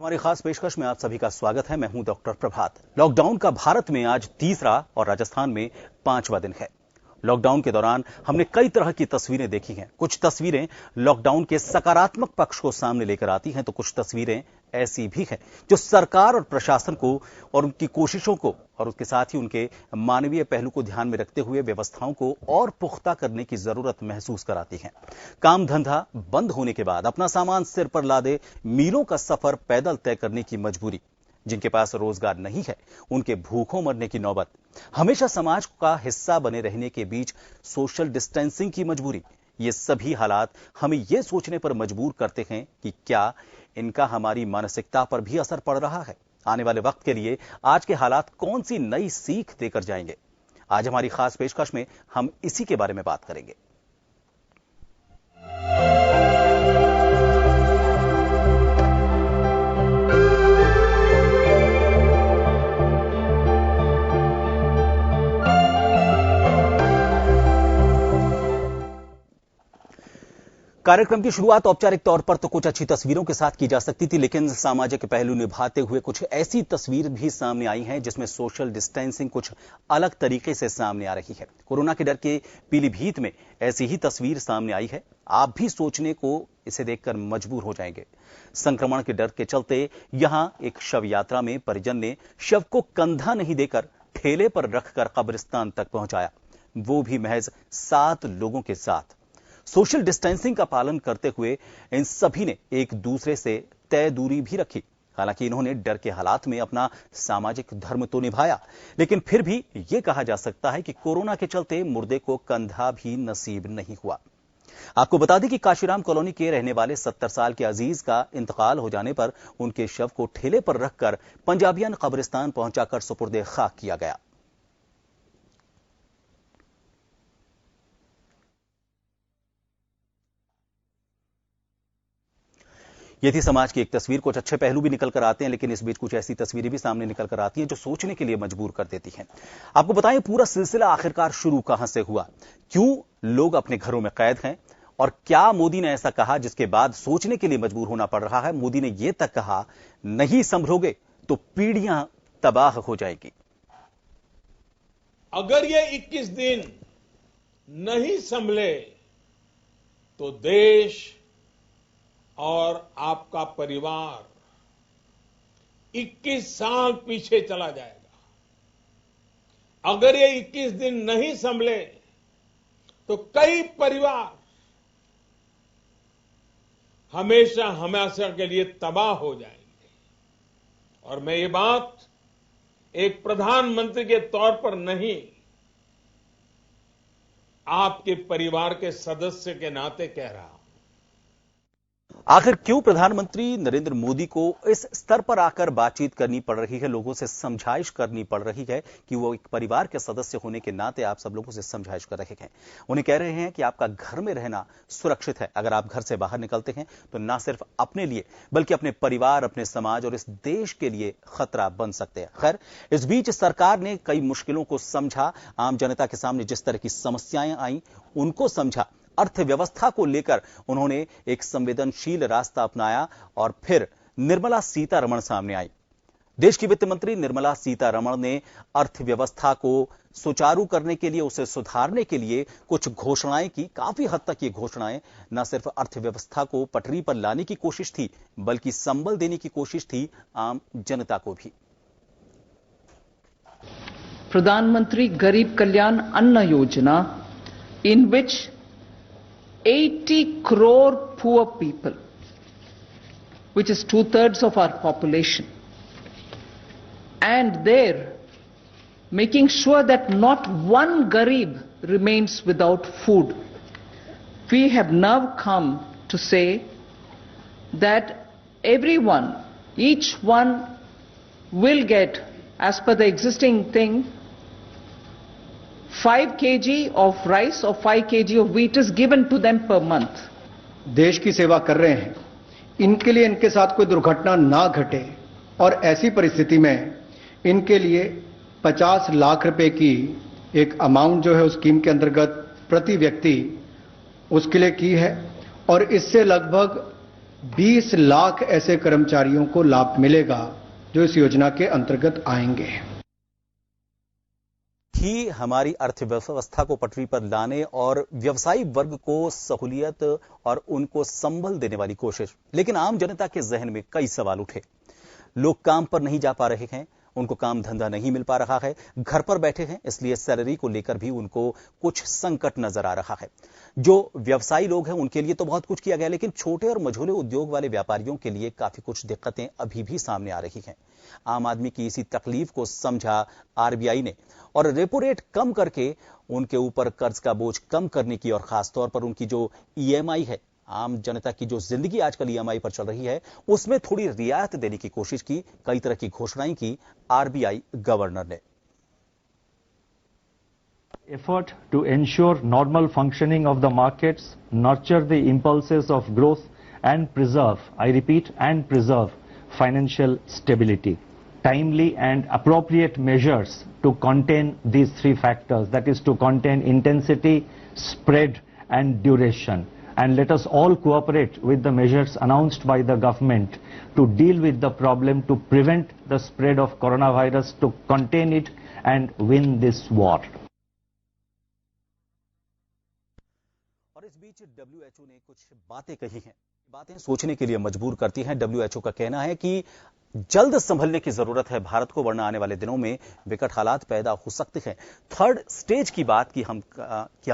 हमारी खास पेशकश में आप सभी का स्वागत है। मैं हूं डॉक्टर प्रभात। लॉकडाउन का भारत में आज तीसरा और राजस्थान में 5वां दिन है। लॉकडाउन के दौरान हमने कई तरह की तस्वीरें देखी हैं। कुछ तस्वीरें लॉकडाउन के सकारात्मक पक्ष को सामने लेकर आती हैं, तो कुछ तस्वीरें ऐसी भी हैं जो सरकार और प्रशासन को और उनकी कोशिशों को और उसके साथ ही उनके मानवीय पहलू को ध्यान में रखते हुए व्यवस्थाओं को और पुख्ता करने की जरूरत महसूस कराती हैं। काम धंधा बंद होने के बाद अपना सामान सिर पर लादे मीलों का सफर पैदल तय करने की मजबूरी, जिनके पास रोजगार नहीं है उनके भूखों मरने की नौबत, हमेशा समाज का हिस्सा बने रहने के बीच सोशल डिस्टेंसिंग की मजबूरी, ये सभी हालात हमें ये सोचने पर मजबूर करते हैं कि क्या इनका हमारी मानसिकता पर भी असर पड़ रहा है। आने वाले वक्त के लिए आज के हालात कौन सी नई सीख देकर जाएंगे, आज हमारी खास पेशकश में हम इसी के बारे में बात करेंगे। कार्यक्रम की शुरुआत औपचारिक तौर पर तो कुछ अच्छी तस्वीरों के साथ की जा सकती थी, लेकिन सामाजिक पहलू निभाते हुए कुछ ऐसी तस्वीर भी सामने आई हैं जिसमें सोशल डिस्टेंसिंग कुछ अलग तरीके से सामने आ रही है। कोरोना के डर के पीलीभीत में ऐसी ही तस्वीर सामने आई है। आप भी सोचने को इसे देखकर मजबूर हो जाएंगे। संक्रमण के डर के चलते यहां एक शव यात्रा में परिजन ने शव को कंधा नहीं देकर ठेले पर रखकर कब्रिस्तान तक पहुंचाया, वो भी महज 7 लोगों के साथ। सोशल डिस्टेंसिंग का पालन करते हुए इन सभी ने एक दूसरे से तय दूरी भी रखी। हालांकि इन्होंने डर के हालात में अपना सामाजिक धर्म तो निभाया, लेकिन फिर भी यह कहा जा सकता है कि कोरोना के चलते मुर्दे को कंधा भी नसीब नहीं हुआ। आपको बता दें कि काशीराम कॉलोनी के रहने वाले 70 साल के अजीज का इंतकाल हो जाने पर उनके शव को ठेले पर रखकर पंजाबियन कब्रिस्तान पहुंचाकर सुपुर्दे खाक किया गया। ये थी समाज की एक तस्वीर। कुछ अच्छे पहलू भी निकल कर आते हैं, लेकिन इस बीच कुछ ऐसी तस्वीरें भी सामने निकल कर आती हैं जो सोचने के लिए मजबूर कर देती हैं। आपको बताएं पूरा सिलसिला आखिरकार शुरू कहां से हुआ, क्यों लोग अपने घरों में कैद हैं और क्या मोदी ने ऐसा कहा जिसके बाद सोचने के लिए मजबूर होना पड़ रहा है। मोदी ने यह तक कहा, नहीं संभलोगे तो पीढ़ियां तबाह हो जाएगी। अगर ये 21 दिन नहीं संभले तो देश और आपका परिवार 21 साल पीछे चला जाएगा। अगर ये 21 दिन नहीं संभले तो कई परिवार हमेशा हमेशा के लिए तबाह हो जाएंगे। और मैं ये बात एक प्रधानमंत्री के तौर पर नहीं, आपके परिवार के सदस्य के नाते कह रहा हूं। आखिर क्यों प्रधानमंत्री नरेंद्र मोदी को इस स्तर पर आकर बातचीत करनी पड़ रही है, लोगों से समझाइश करनी पड़ रही है कि वो एक परिवार के सदस्य होने के नाते आप सब लोगों से समझाइश कर रहे हैं। उन्हें कह रहे हैं कि आपका घर में रहना सुरक्षित है। अगर आप घर से बाहर निकलते हैं तो ना सिर्फ अपने लिए बल्कि अपने परिवार, अपने समाज और इस देश के लिए खतरा बन सकते हैं। खैर, इस बीच सरकार ने कई मुश्किलों को समझा। आम जनता के सामने जिस तरह की समस्याएं आई उनको समझा। अर्थव्यवस्था को लेकर उन्होंने एक संवेदनशील रास्ता अपनाया और फिर निर्मला सीतारमण सामने आई। देश की वित्त मंत्री निर्मला सीतारमण ने अर्थव्यवस्था को सुचारू करने के लिए, उसे सुधारने के लिए कुछ घोषणाएं की। काफी हद तक ये घोषणाएं न सिर्फ अर्थव्यवस्था को पटरी पर लाने की कोशिश थी, बल्कि संबल देने की कोशिश थी आम जनता को भी। प्रधानमंत्री गरीब कल्याण अन्न योजना, in which 80 crore poor people, which is 2/3 of our population, and there making sure that not one Garib remains without food. We have now come to say that everyone, each one will get, as per the existing thing, 5 kg of rice or 5 kg of wheat is given to them per month. देश की सेवा कर रहे हैं, इनके लिए इनके साथ कोई दुर्घटना ना घटे और ऐसी परिस्थिति में इनके लिए 50 लाख रुपए की एक अमाउंट जो है उस स्कीम के अंतर्गत प्रति व्यक्ति उसके लिए की है और इससे लगभग 20 लाख ऐसे कर्मचारियों को लाभ मिलेगा जो इस योजना के अंतर्गत आएंगे। ही हमारी अर्थव्यवस्था को पटरी पर लाने और व्यवसायी वर्ग को सहूलियत और उनको संबल देने वाली कोशिश। लेकिन आम जनता के जहन में कई सवाल उठे। लोग काम पर नहीं जा पा रहे हैं, उनको काम धंधा नहीं मिल पा रहा है, घर पर बैठे हैं, इसलिए सैलरी को लेकर भी उनको कुछ संकट नजर आ रहा है। जो व्यवसायी लोग हैं उनके लिए तो बहुत कुछ किया गया, लेकिन छोटे और मझोले उद्योग वाले व्यापारियों के लिए काफी कुछ दिक्कतें अभी भी सामने आ रही हैं। आम आदमी की इसी तकलीफ को समझा आरबीआई ने और रेपो रेट कम करके उनके ऊपर कर्ज का बोझ कम करने की और खासतौर पर उनकी जो ईएमआई है, आम जनता की जो जिंदगी आजकल ईएमआई पर चल रही है, उसमें थोड़ी रियायत देने की कोशिश की। कई तरह की घोषणाएं की आरबीआई गवर्नर ने। Effort to ensure normal functioning of the markets, nurture the impulses of growth and preserve, I repeat, and preserve financial stability. Timely and appropriate measures to contain these three factors, that is to contain intensity, spread and duration. And let us all cooperate with the measures announced by the government to deal with the problem, to prevent the spread of coronavirus, to contain it and win this war. और इस बीच WHO ने कुछ बातें कही हैं, बातें सोचने के लिए मजबूर करती हैं। डब्ल्यूएचओ का कहना है कि जल्द संभलने की जरूरत है भारत को, वरना आने वाले दिनों में विकट हालात पैदा हो सकते हैं। थर्ड स्टेज की बात की हम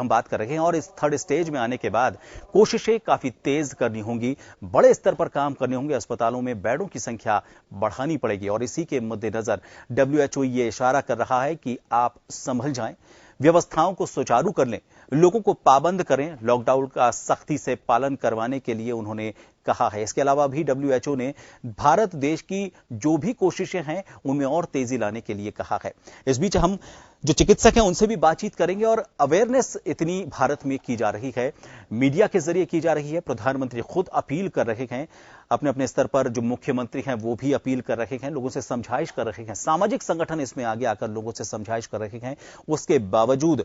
बात कर रहे हैं और इस थर्ड स्टेज में आने के बाद कोशिशें काफी तेज करनी होंगी, बड़े स्तर पर काम करने होंगे, अस्पतालों में बेडों की संख्या बढ़ानी पड़ेगी और इसी के मद्देनजर डब्ल्यूएचओ ये इशारा कर रहा है कि आप संभल जाएं, व्यवस्थाओं को सुचारू कर लें, लोगों को पाबंद करें। लॉकडाउन का सख्ती से पालन करवाने के लिए उन्होंने कहा है। इसके अलावा भी डब्ल्यूएचओ ने भारत देश की जो भी कोशिशें हैं उनमें और तेजी लाने के लिए कहा है। इस बीच हम जो चिकित्सक हैं उनसे भी बातचीत करेंगे और अवेयरनेस इतनी भारत में की जा रही है, मीडिया के जरिए की जा रही है, प्रधानमंत्री खुद अपील कर रहे हैं, अपने अपने स्तर पर जो मुख्यमंत्री हैं वो भी अपील कर रहे हैं, लोगों से समझाइश कर रहे हैं, सामाजिक संगठन इसमें आगे आकर लोगों से समझाइश कर रहे हैं। उसके बावजूद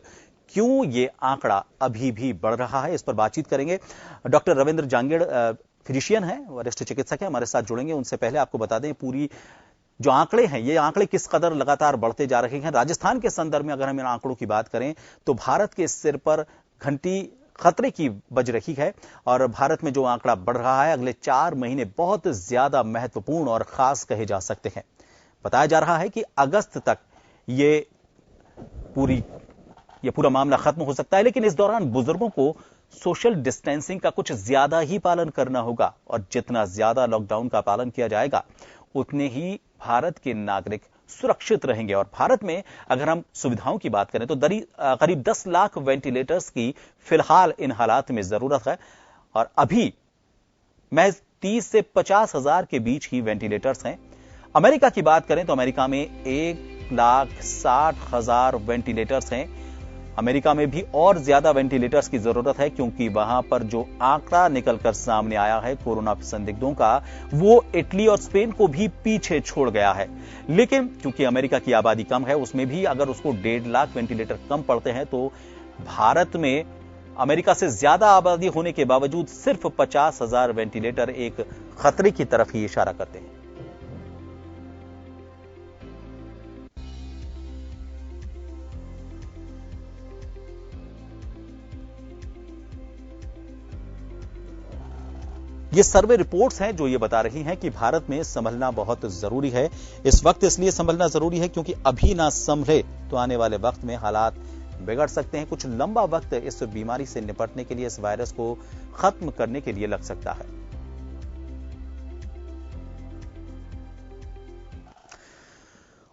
क्यों ये आंकड़ा अभी भी बढ़ रहा है, इस पर बातचीत करेंगे। डॉक्टर रविंद्र जांगेड़ फिजिशियन हैं, वरिष्ठ चिकित्सक हैं, हमारे साथ जुड़ेंगे। उनसे पहले आपको बता दें पूरी जो आंकड़े हैं, ये आंकड़े किस कदर लगातार बढ़ते जा रहे हैं। राजस्थान के संदर्भ में अगर हम इन आंकड़ों की बात करें तो भारत के सिर पर घंटी खतरे की बज रही है और भारत में जो आंकड़ा बढ़ रहा है अगले 4 महीने बहुत ज्यादा महत्वपूर्ण और खास कहे जा सकते हैं। बताया जा रहा है कि अगस्त तक ये पूरा मामला खत्म हो सकता है, लेकिन इस दौरान बुजुर्गों को सोशल डिस्टेंसिंग का कुछ ज्यादा ही पालन करना होगा और जितना ज्यादा लॉकडाउन का पालन किया जाएगा उतने ही भारत के नागरिक सुरक्षित रहेंगे। और भारत में अगर हम सुविधाओं की बात करें तो करीब 10 लाख वेंटिलेटर्स की फिलहाल इन हालात में जरूरत है और अभी महज 30 से 50 हजार के बीच ही वेंटिलेटर्स हैं। अमेरिका की बात करें तो अमेरिका में 1,60,000 वेंटिलेटर्स हैं। अमेरिका में भी और ज्यादा वेंटिलेटर्स की जरूरत है क्योंकि वहां पर जो आंकड़ा निकलकर सामने आया है कोरोना संदिग्धों का, वो इटली और स्पेन को भी पीछे छोड़ गया है। लेकिन क्योंकि अमेरिका की आबादी कम है, उसमें भी अगर उसको 1.5 लाख वेंटिलेटर कम पड़ते हैं तो भारत में अमेरिका से ज्यादा आबादी होने के बावजूद सिर्फ 50,000 वेंटिलेटर एक खतरे की तरफ ही इशारा करते हैं। ये सर्वे रिपोर्ट्स हैं जो ये बता रही हैं कि भारत में संभलना बहुत जरूरी है। इस वक्त इसलिए संभलना जरूरी है क्योंकि अभी ना संभले तो आने वाले वक्त में हालात बिगड़ सकते हैं। कुछ लंबा वक्त इस बीमारी से निपटने के लिए, इस वायरस को खत्म करने के लिए लग सकता है।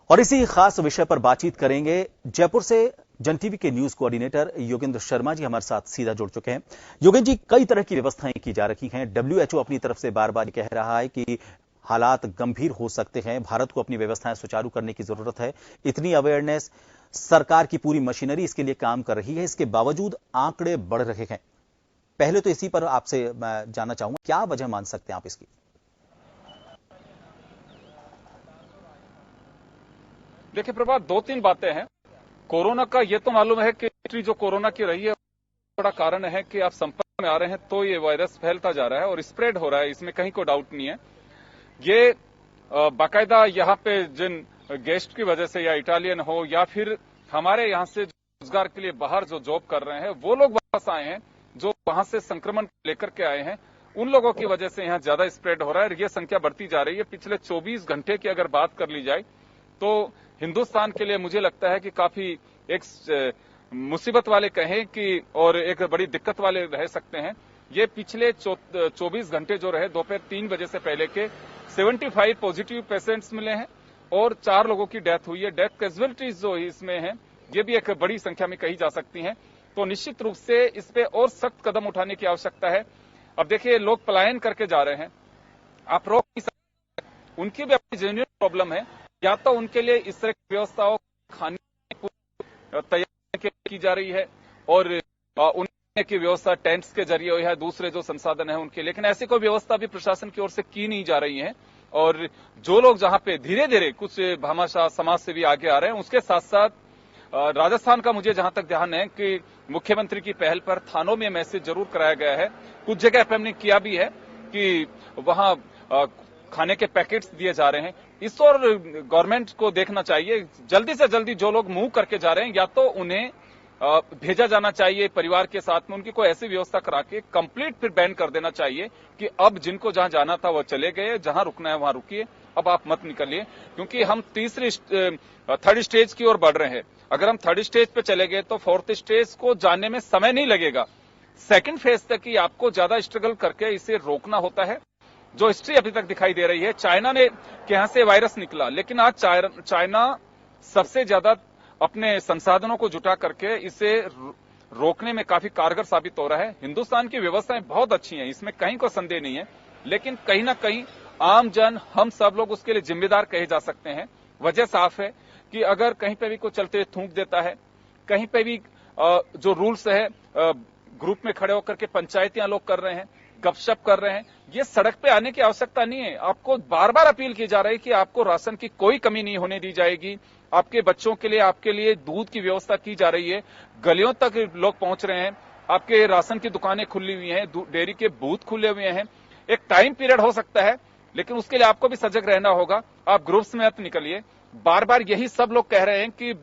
और इसी खास विषय पर बातचीत करेंगे। जयपुर से जन टीवी के न्यूज कोऑर्डिनेटर योगेंद्र शर्मा जी हमारे साथ सीधा जुड़ चुके हैं। योगेंद्र जी, कई तरह की व्यवस्थाएं की जा रही हैं। डब्ल्यूएचओ अपनी तरफ से बार बार कह रहा है कि हालात गंभीर हो सकते हैं, भारत को अपनी व्यवस्थाएं सुचारू करने की जरूरत है। इतनी अवेयरनेस, सरकार की पूरी मशीनरी इसके लिए काम कर रही है, इसके बावजूद आंकड़े बढ़ रहे हैं। पहले तो इसी पर आपसे मैं जानना चाहूंगा, क्या वजह मान सकते हैं आप इसकी? देखिए प्रभात, 2-3 बातें हैं। कोरोना का ये तो मालूम है कि जो कोरोना की रही है बड़ा कारण है कि आप संपर्क में आ रहे हैं तो ये वायरस फैलता जा रहा है और स्प्रेड हो रहा है, इसमें कहीं कोई डाउट नहीं है। ये बाकायदा यहाँ पे जिन गेस्ट की वजह से या इटालियन हो या फिर हमारे यहाँ से रोजगार के लिए बाहर जो जॉब कर रहे हैं वो लोग वापस आए हैं, जो वहां से संक्रमण लेकर के आए हैं, उन लोगों की वजह से यहाँ ज्यादा स्प्रेड हो रहा है और ये संख्या बढ़ती जा रही है। पिछले 24 घंटे की अगर बात कर ली जाए तो हिंदुस्तान के लिए मुझे लगता है कि काफी एक मुसीबत वाले कहें कि और एक बड़ी दिक्कत वाले रह सकते हैं। ये पिछले 24 घंटे जो रहे दोपहर 3 बजे से पहले के 75 पॉजिटिव पेशेंट्स मिले हैं और 4 लोगों की डेथ हुई है। डेथ कैजुअलिटीज जो इसमें है ये भी एक बड़ी संख्या में कही जा सकती हैं। तो निश्चित रूप से इस पे और सख्त कदम उठाने की आवश्यकता है। अब देखिए लोग पलायन करके जा रहे हैं, आप रोक नहीं सकते, उनकी भी अपनी जेन्युइन प्रॉब्लम है। या तो उनके लिए इस तरह की व्यवस्थाओं खाने तैयार की जा रही है और उनके की व्यवस्था टेंट्स के जरिए हुई है, दूसरे जो संसाधन है उनके, लेकिन ऐसी कोई व्यवस्था भी प्रशासन की ओर से की नहीं जा रही है। और जो लोग जहां पे धीरे धीरे कुछ भामाशाह समाज से भी आगे आ रहे हैं, उसके साथ साथ राजस्थान का मुझे जहां तक ध्यान है कि मुख्यमंत्री की पहल पर थानों में मैसेज जरूर कराया गया है, कुछ जगह पे हमने किया भी है कि वहां खाने के पैकेट्स दिए जा रहे हैं। इस और गवर्नमेंट को देखना चाहिए, जल्दी से जल्दी जो लोग मूव करके जा रहे हैं या तो उन्हें भेजा जाना चाहिए परिवार के साथ में, उनकी कोई ऐसी व्यवस्था करा के कंप्लीट फिर बैन कर देना चाहिए कि अब जिनको जहां जाना था वो चले गए, जहां रुकना है वहां रुकिए, अब आप मत निकलिए। क्योंकि हम थर्ड स्टेज की ओर बढ़ रहे हैं। अगर हम थर्ड स्टेज पे चले गए तो फोर्थ स्टेज को जाने में समय नहीं लगेगा। सेकंड फेज तक ही आपको ज्यादा स्ट्रगल करके इसे रोकना होता है, जो हिस्ट्री अभी तक दिखाई दे रही है। चाइना ने यहां से वायरस निकला, लेकिन आज चाइना सबसे ज्यादा अपने संसाधनों को जुटा करके इसे रोकने में काफी कारगर साबित हो रहा है। हिंदुस्तान की व्यवस्थाएं बहुत अच्छी हैं, इसमें कहीं कोई संदेह नहीं है, लेकिन कहीं ना कहीं आम जन, हम सब लोग उसके लिए जिम्मेदार कहे जा सकते हैं। वजह साफ है कि अगर कहीं पे भी कोई चलते थूक देता है, कहीं पे भी जो रूल्स है ग्रुप में खड़े होकर के पंचायतियां लोग कर रहे हैं, गपशप कर रहे हैं, ये सड़क पे आने की आवश्यकता नहीं है। आपको बार बार अपील की जा रही है कि आपको राशन की कोई कमी नहीं होने दी जाएगी। आपके बच्चों के लिए, आपके लिए दूध की व्यवस्था की जा रही है, गलियों तक लोग पहुंच रहे हैं, आपके राशन की दुकानें खुली हुई हैं, डेयरी के बूथ खुले हुए हैं। एक टाइम पीरियड हो सकता है, लेकिन उसके लिए आपको भी सजग रहना होगा। आप ग्रुप्स में मत निकलिए। बार बार यही सब लोग कह रहे हैं कि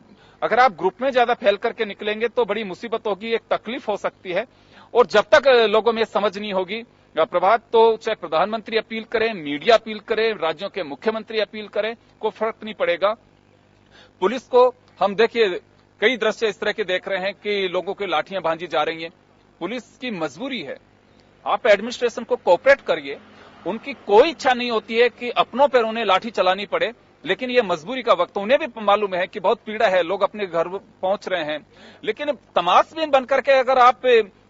अगर आप ग्रुप में ज्यादा फैल करके निकलेंगे तो बड़ी मुसीबत होगी, एक तकलीफ हो सकती है। और जब तक लोगों में समझ नहीं होगी प्रभात, तो चाहे प्रधानमंत्री अपील करें, मीडिया अपील करे, राज्यों के मुख्यमंत्री अपील करें, कोई फर्क नहीं पड़ेगा। पुलिस को हम देखिए कई दृश्य इस तरह के देख रहे हैं कि लोगों की लाठियां भांजी जा रही हैं। पुलिस की मजबूरी है, आप एडमिनिस्ट्रेशन को कोऑपरेट करिए। उनकी कोई इच्छा नहीं होती है कि अपनों पर उन्हें लाठी चलानी पड़े, लेकिन ये मजबूरी का वक्त, उन्हें भी मालूम है कि बहुत पीड़ा है, लोग अपने घर पहुंच रहे हैं। लेकिन तमाशबीन बनकर के अगर आप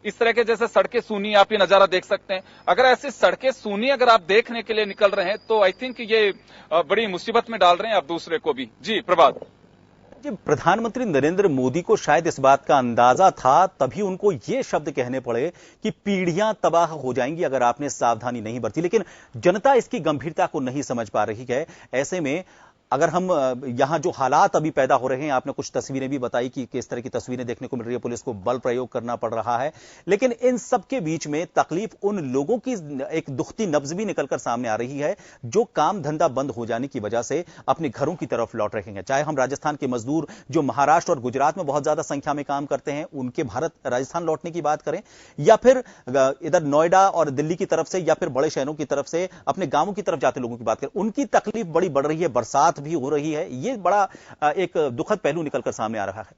इस तरह के, जैसे सड़कें सूनी, आप ये नजारा देख सकते हैं, अगर ऐसी सड़कें सूनी अगर आप देखने के लिए निकल रहे हैं तो आई थिंक ये बड़ी मुसीबत में डाल रहे हैं आप दूसरे को भी। जी प्रभात जी, प्रधानमंत्री नरेंद्र मोदी को शायद इस बात का अंदाजा था, तभी उनको ये शब्द कहने पड़े कि पीढ़ियां तबाह हो जाएंगी अगर आपने सावधानी नहीं बरती। लेकिन जनता इसकी गंभीरता को नहीं समझ पा रही है। ऐसे में अगर हम यहां जो हालात अभी पैदा हो रहे हैं, आपने कुछ तस्वीरें भी बताई कि किस तरह की तस्वीरें देखने को मिल रही है, पुलिस को बल प्रयोग करना पड़ रहा है, लेकिन इन सब के बीच में तकलीफ उन लोगों की एक दुखती नब्ज भी निकलकर सामने आ रही है जो काम धंधा बंद हो जाने की वजह से अपने घरों की तरफ लौट रहे हैं। चाहे हम राजस्थान के मजदूर जो महाराष्ट्र और गुजरात में बहुत ज्यादा संख्या में काम करते हैं, उनके भारत राजस्थान लौटने की बात करें, या फिर इधर नोएडा और दिल्ली की तरफ से या फिर बड़े शहरों की तरफ से अपने गांवों की तरफ जाते लोगों की बात करें, उनकी तकलीफ बड़ी बढ़ रही है, बरसात भी हो रही है। ये बड़ा एक दुखद पहलू निकलकर सामने आ रहा है।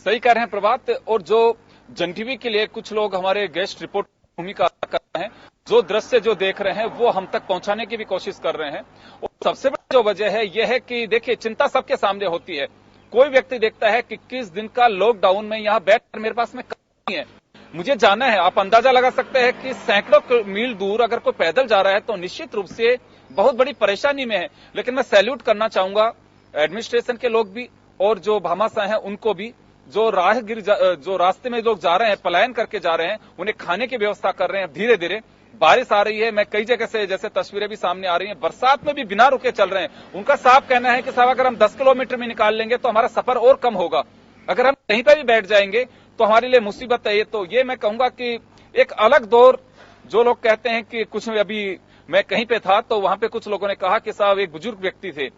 सही कह रहे हैं प्रभात। और जो जन टीवी के लिए कुछ लोग हमारे गेस्ट रिपोर्ट भूमिका कर रहे हैं, जो दृश्य जो देख रहे हैं वो हम तक पहुंचाने की भी कोशिश कर रहे हैं। और सबसे बड़ी जो वजह है यह है कि देखिए, चिंता सबके सामने होती है। कोई व्यक्ति देखता है कि 21 दिन का लॉकडाउन में यहां बैठकर मेरे पास में नहीं है, मुझे जाना है। आप अंदाजा लगा सकते हैं कि सैकड़ों मील दूर अगर कोई पैदल जा रहा है तो निश्चित रूप से बहुत बड़ी परेशानी में है। लेकिन मैं सैल्यूट करना चाहूंगा एडमिनिस्ट्रेशन के लोग भी और जो भामाशाह हैं उनको भी, जो राहगीर जो रास्ते में लोग जा रहे हैं, पलायन करके जा रहे हैं, उन्हें खाने की व्यवस्था कर रहे हैं। धीरे धीरे बारिश आ रही है, मैं कई जगह से जैसे तस्वीरें भी सामने आ रही हैं, बरसात में भी बिना रुके चल रहे हैं। उनका साफ कहना है कि साहब अगर हम 10 किलोमीटर में निकाल लेंगे तो हमारा सफर और कम होगा। अगर हम कहीं पर भी बैठ जाएंगे तो हमारे लिए मुसीबत है। तो ये मैं कहूंगा कि एक अलग दौर, जो लोग कहते हैं कि कुछ, अभी मैं कहीं पे था तो वहां पे कुछ लोगों ने कहा कि साहब, एक बुजुर्ग व्यक्ति थे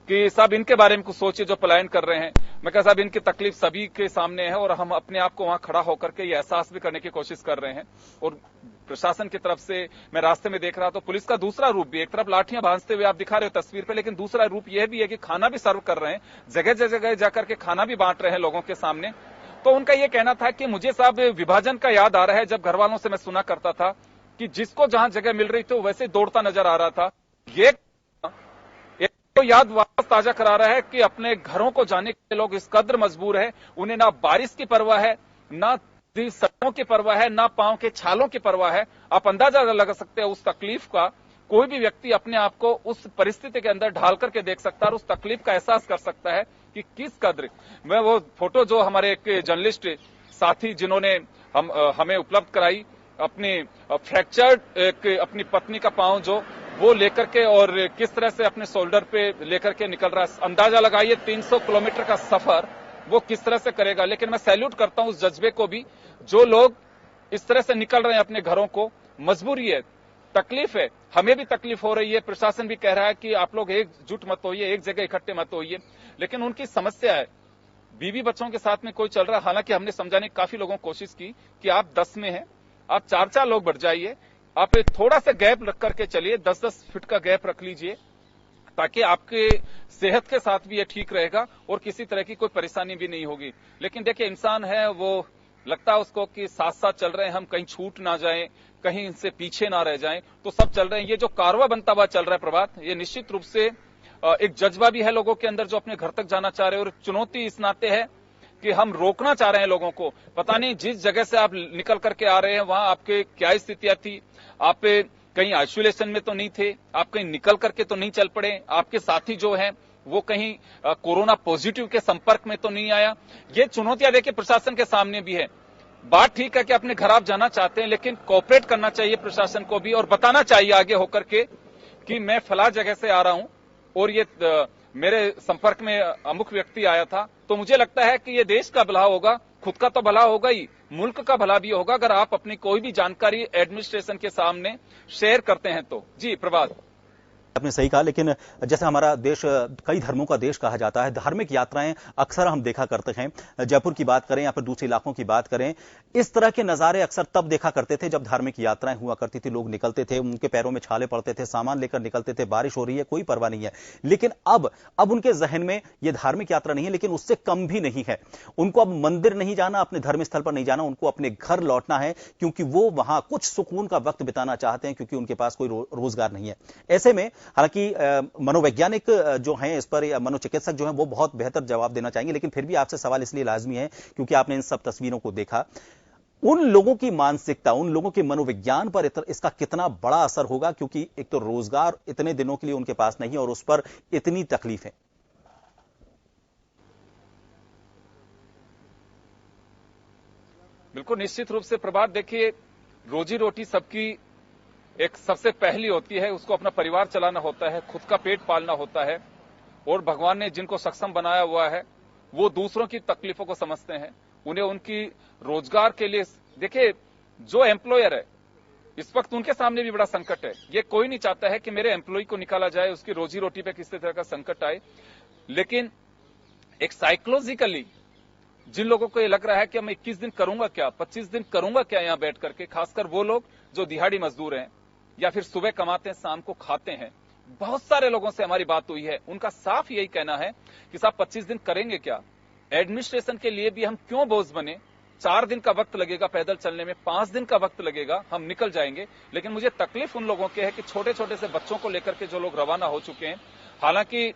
कि साहब इनके बारे में कुछ सोचिए जो पलायन कर रहे हैं। मैं कहा साहब, इनकी तकलीफ सभी के सामने है और हम अपने आप को वहां खड़ा होकर के ये एहसास भी करने की कोशिश कर रहे हैं। और प्रशासन की तरफ से मैं रास्ते में देख रहा तो पुलिस का दूसरा रूप भी, एक तरफ लाठियां भांजते हुए आप दिखा रहे हो तस्वीर पे, लेकिन दूसरा रूप यह भी है कि खाना भी सर्व कर रहे हैं, जगह जगह जाकर के खाना भी बांट रहे हैं लोगों के सामने। तो उनका यह कहना था कि मुझे साहब विभाजन का याद आ रहा है, जब घर वालों से मैं सुना करता था कि जिसको जहां जगह मिल रही थी वैसे दौड़ता नजर आ रहा था। ये तो याद वापस ताजा करा रहा है कि अपने घरों को जाने के लोग इस कद्र मजबूर है, उन्हें ना बारिश की परवाह है, ना सड़कों की परवाह है, ना पांव के छालों की परवाह है। आप अंदाजा लगा सकते हैं उस तकलीफ का। कोई भी व्यक्ति अपने आप को उस परिस्थिति के अंदर ढाल करके देख सकता है और उस तकलीफ का एहसास कर सकता है कि किस कद्र। मैं वो फोटो जो हमारे एक जर्नलिस्ट साथी जिन्होंने हमें उपलब्ध कराई, अपनी फ्रैक्चर्ड अपनी पत्नी का पांव जो वो लेकर के और किस तरह से अपने शोल्डर पे लेकर के निकल रहा है। अंदाजा लगाइए 300 किलोमीटर का सफर वो किस तरह से करेगा। लेकिन मैं सैल्यूट करता हूं उस जज्बे को भी, जो लोग इस तरह से निकल रहे हैं अपने घरों को। मजबूरी है, तकलीफ है, हमें भी तकलीफ हो रही है। प्रशासन भी कह रहा है कि आप लोग एकजुट मत होइए, एक जगह इकट्ठे मत होइए, लेकिन उनकी समस्या है, बीवी बच्चों के साथ में कोई चल रहा है। हालांकि हमने समझाने की काफी लोगों को कोशिश की कि आप 10 में हैं, आप 4-4 लोग बढ़ जाइए, आप थोड़ा सा गैप रख करके चलिए, 10-10 फीट का गैप रख लीजिए, ताकि आपके सेहत के साथ भी ये ठीक रहेगा और किसी तरह की कोई परेशानी भी नहीं होगी। लेकिन देखिए, इंसान है, वो लगता है उसको कि साथ साथ चल रहे हैं, हम कहीं छूट ना जाएं, कहीं इनसे पीछे ना रह जाएं, तो सब चल रहे हैं। ये जो कारवां बनता हुआ चल रहा है प्रभात, ये निश्चित रूप से एक जज्बा भी है लोगों के अंदर जो अपने घर तक जाना चाह रहे हैं, और चुनौती इस नाते है कि हम रोकना चाह रहे हैं लोगों को। पता नहीं जिस जगह से आप निकल करके आ रहे हैं वहां आपके क्या स्थितियां थी, आप कहीं आइसोलेशन में तो नहीं थे, आप कहीं निकल करके तो नहीं चल पड़े, आपके साथी जो हैं वो कहीं कोरोना पॉजिटिव के संपर्क में तो नहीं आया। ये चुनौतियां देखिए प्रशासन के सामने भी है। बात ठीक है कि अपने घर आप जाना चाहते हैं, लेकिन कोऑपरेट करना चाहिए प्रशासन को भी और बताना चाहिए आगे होकर के कि मैं फला जगह से आ रहा हूं और ये मेरे संपर्क में अमुक व्यक्ति आया था। तो मुझे लगता है कि ये देश का भला होगा, खुद का तो भला होगा ही, मुल्क का भला भी होगा अगर आप अपनी कोई भी जानकारी एडमिनिस्ट्रेशन के सामने शेयर करते हैं तो। जी प्रभात, आपने सही कहा, लेकिन जैसे हमारा देश कई धर्मों का देश कहा जाता है, धार्मिक यात्राएं अक्सर हम देखा करते हैं। जयपुर की बात करें या फिर दूसरे इलाकों की बात करें, इस तरह के नजारे अक्सर तब देखा करते थे जब धार्मिक यात्राएं हुआ करती थी। लोग निकलते थे, उनके पैरों में छाले पड़ते थे, सामान लेकर निकलते थे, बारिश हो रही है कोई परवाह नहीं है। लेकिन अब उनके जहन में यह धार्मिक यात्रा नहीं है, लेकिन उससे कम भी नहीं है। उनको अब मंदिर नहीं जाना, अपने धर्म स्थल पर नहीं जाना, उनको अपने घर लौटना है, क्योंकि वो वहां कुछ सुकून का वक्त बिताना चाहते हैं, क्योंकि उनके पास कोई रोजगार नहीं है। ऐसे में हालांकि मनोवैज्ञानिक जो हैं इस पर, या मनोचिकित्सक जो हैं, वो बहुत बेहतर जवाब देना चाहेंगे, लेकिन फिर भी आपसे सवाल इसलिए लाजमी है क्योंकि आपने इन सब तस्वीरों को देखा। उन लोगों की मानसिकता, उन लोगों के मनोविज्ञान पर इसका कितना बड़ा असर होगा, क्योंकि एक तो रोजगार इतने दिनों के लिए उनके पास नहीं है और उस पर इतनी तकलीफ है। बिल्कुल निश्चित रूप से प्रभात, देखिए रोजी रोटी सबकी एक सबसे पहली होती है, उसको अपना परिवार चलाना होता है, खुद का पेट पालना होता है, और भगवान ने जिनको सक्षम बनाया हुआ है वो दूसरों की तकलीफों को समझते हैं, उन्हें उनकी रोजगार के लिए। देखिए, जो एम्प्लॉयर है इस वक्त उनके सामने भी बड़ा संकट है। ये कोई नहीं चाहता है कि मेरे एम्प्लॉय को निकाला जाए, उसकी रोजी रोटी पे किसी तरह का संकट आए, लेकिन एक साइकोलॉजिकली जिन लोगों को ये लग रहा है कि मैं 21 दिन करूंगा क्या, 25 दिन करूंगा क्या यहां बैठ करके, खासकर वो लोग जो दिहाड़ी मजदूर हैं या फिर सुबह कमाते हैं शाम को खाते हैं, बहुत सारे लोगों से हमारी बात हुई है, उनका साफ यही कहना है कि साहब 25 दिन करेंगे क्या, एडमिनिस्ट्रेशन के लिए भी हम क्यों बोझ बने, 4 दिन का वक्त लगेगा पैदल चलने में, 5 दिन का वक्त लगेगा, हम निकल जाएंगे। लेकिन मुझे तकलीफ उन लोगों की है कि छोटे छोटे से बच्चों को लेकर के जो लोग रवाना हो चुके हैं। हालांकि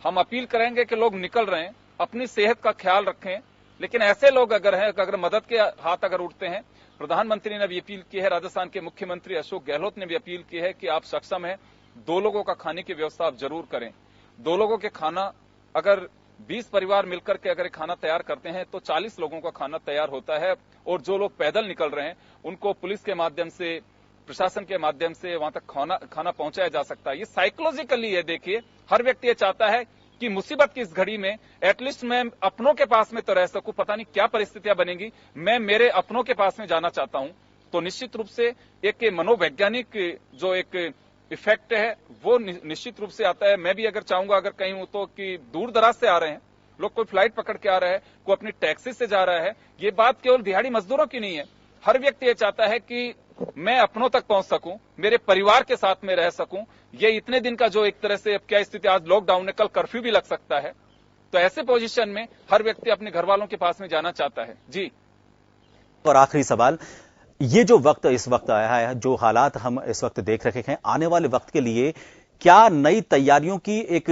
हम अपील करेंगे कि लोग निकल रहे हैं, अपनी सेहत का ख्याल रखें, लेकिन ऐसे लोग अगर मदद के हाथ अगर उठते हैं, प्रधानमंत्री ने भी अपील की है, राजस्थान के मुख्यमंत्री अशोक गहलोत ने भी अपील की है कि आप सक्षम हैं, 2 लोगों का खाने की व्यवस्था आप जरूर करें। 2 लोगों के खाना, अगर 20 परिवार मिलकर के अगर खाना तैयार करते हैं तो 40 लोगों का खाना तैयार होता है। और जो लोग पैदल निकल रहे हैं उनको पुलिस के माध्यम से, प्रशासन के माध्यम से वहां तक खाना पहुंचाया जा सकता है। ये साइकोलॉजिकली है। देखिए, हर व्यक्ति ये चाहता है कि मुसीबत की इस घड़ी में एटलीस्ट मैं अपनों के पास में तो रह सकूं, पता नहीं क्या परिस्थितियां बनेंगी, मैं मेरे अपनों के पास में जाना चाहता हूं। तो निश्चित रूप से एक मनोवैज्ञानिक जो एक इफेक्ट है वो निश्चित रूप से आता है। मैं भी अगर चाहूंगा, अगर कहीं हूं तो कि दूर दराज से आ रहे हैं लोग, कोई फ्लाइट पकड़ के आ रहा है, कोई अपनी टैक्सी से जा रहा है, ये बात केवल दिहाड़ी मजदूरों की नहीं है। हर व्यक्ति ये चाहता है कि मैं अपनों तक पहुंच सकूं, मेरे परिवार के साथ में रह सकूं। ये इतने दिन का जो एक तरह से क्या स्थिति, आज लॉकडाउन है, कल कर्फ्यू भी लग सकता है, तो ऐसे पोजीशन में हर व्यक्ति अपने घर वालों के पास में जाना चाहता है। जी। और आखिरी सवाल, ये जो वक्त इस वक्त आया है, जो हालात हम इस वक्त देख रहे हैं, आने वाले वक्त के लिए क्या नई तैयारियों की एक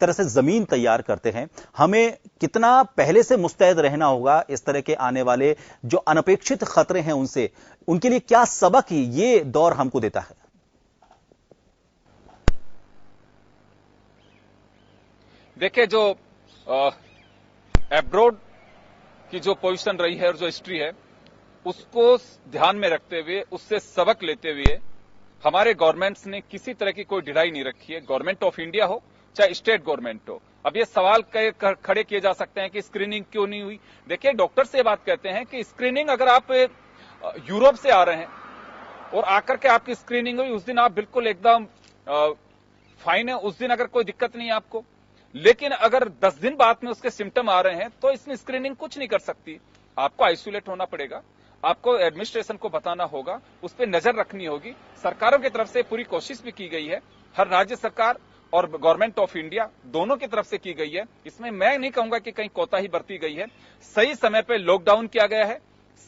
तरह से जमीन तैयार करते हैं? हमें कितना पहले से मुस्तैद रहना होगा इस तरह के आने वाले जो अनपेक्षित खतरे हैं उनसे, उनके लिए क्या सबक ये दौर हमको देता है? देखिए, जो एब्रोड की जो पोजीशन रही है और जो हिस्ट्री है, उसको ध्यान में रखते हुए, उससे सबक लेते हुए हमारे गवर्नमेंट्स ने किसी तरह की कोई ढिलाई नहीं रखी है। गवर्नमेंट ऑफ इंडिया हो चाहे स्टेट गवर्नमेंट हो। अब ये सवाल खड़े किए जा सकते हैं कि स्क्रीनिंग क्यों नहीं हुई। देखिए, डॉक्टर से बात कहते हैं कि स्क्रीनिंग, अगर आप यूरोप से आ रहे हैं और आकर के आपकी स्क्रीनिंग हुई, उस दिन आप बिल्कुल एकदम फाइन है, उस दिन अगर कोई दिक्कत नहीं है आपको। लेकिन अगर 10 दिन बाद में उसके सिम्टम आ रहे हैं तो इसमें स्क्रीनिंग कुछ नहीं कर सकती। आपको आइसोलेट होना पड़ेगा, आपको एडमिनिस्ट्रेशन को बताना होगा, उस पर नजर रखनी होगी। सरकारों की तरफ से पूरी कोशिश भी की गई है, हर राज्य सरकार और गवर्नमेंट ऑफ इंडिया दोनों की तरफ से की गई है। इसमें मैं नहीं कहूंगा कि कहीं कोताही बरती गई है। सही समय पर लॉकडाउन किया गया है,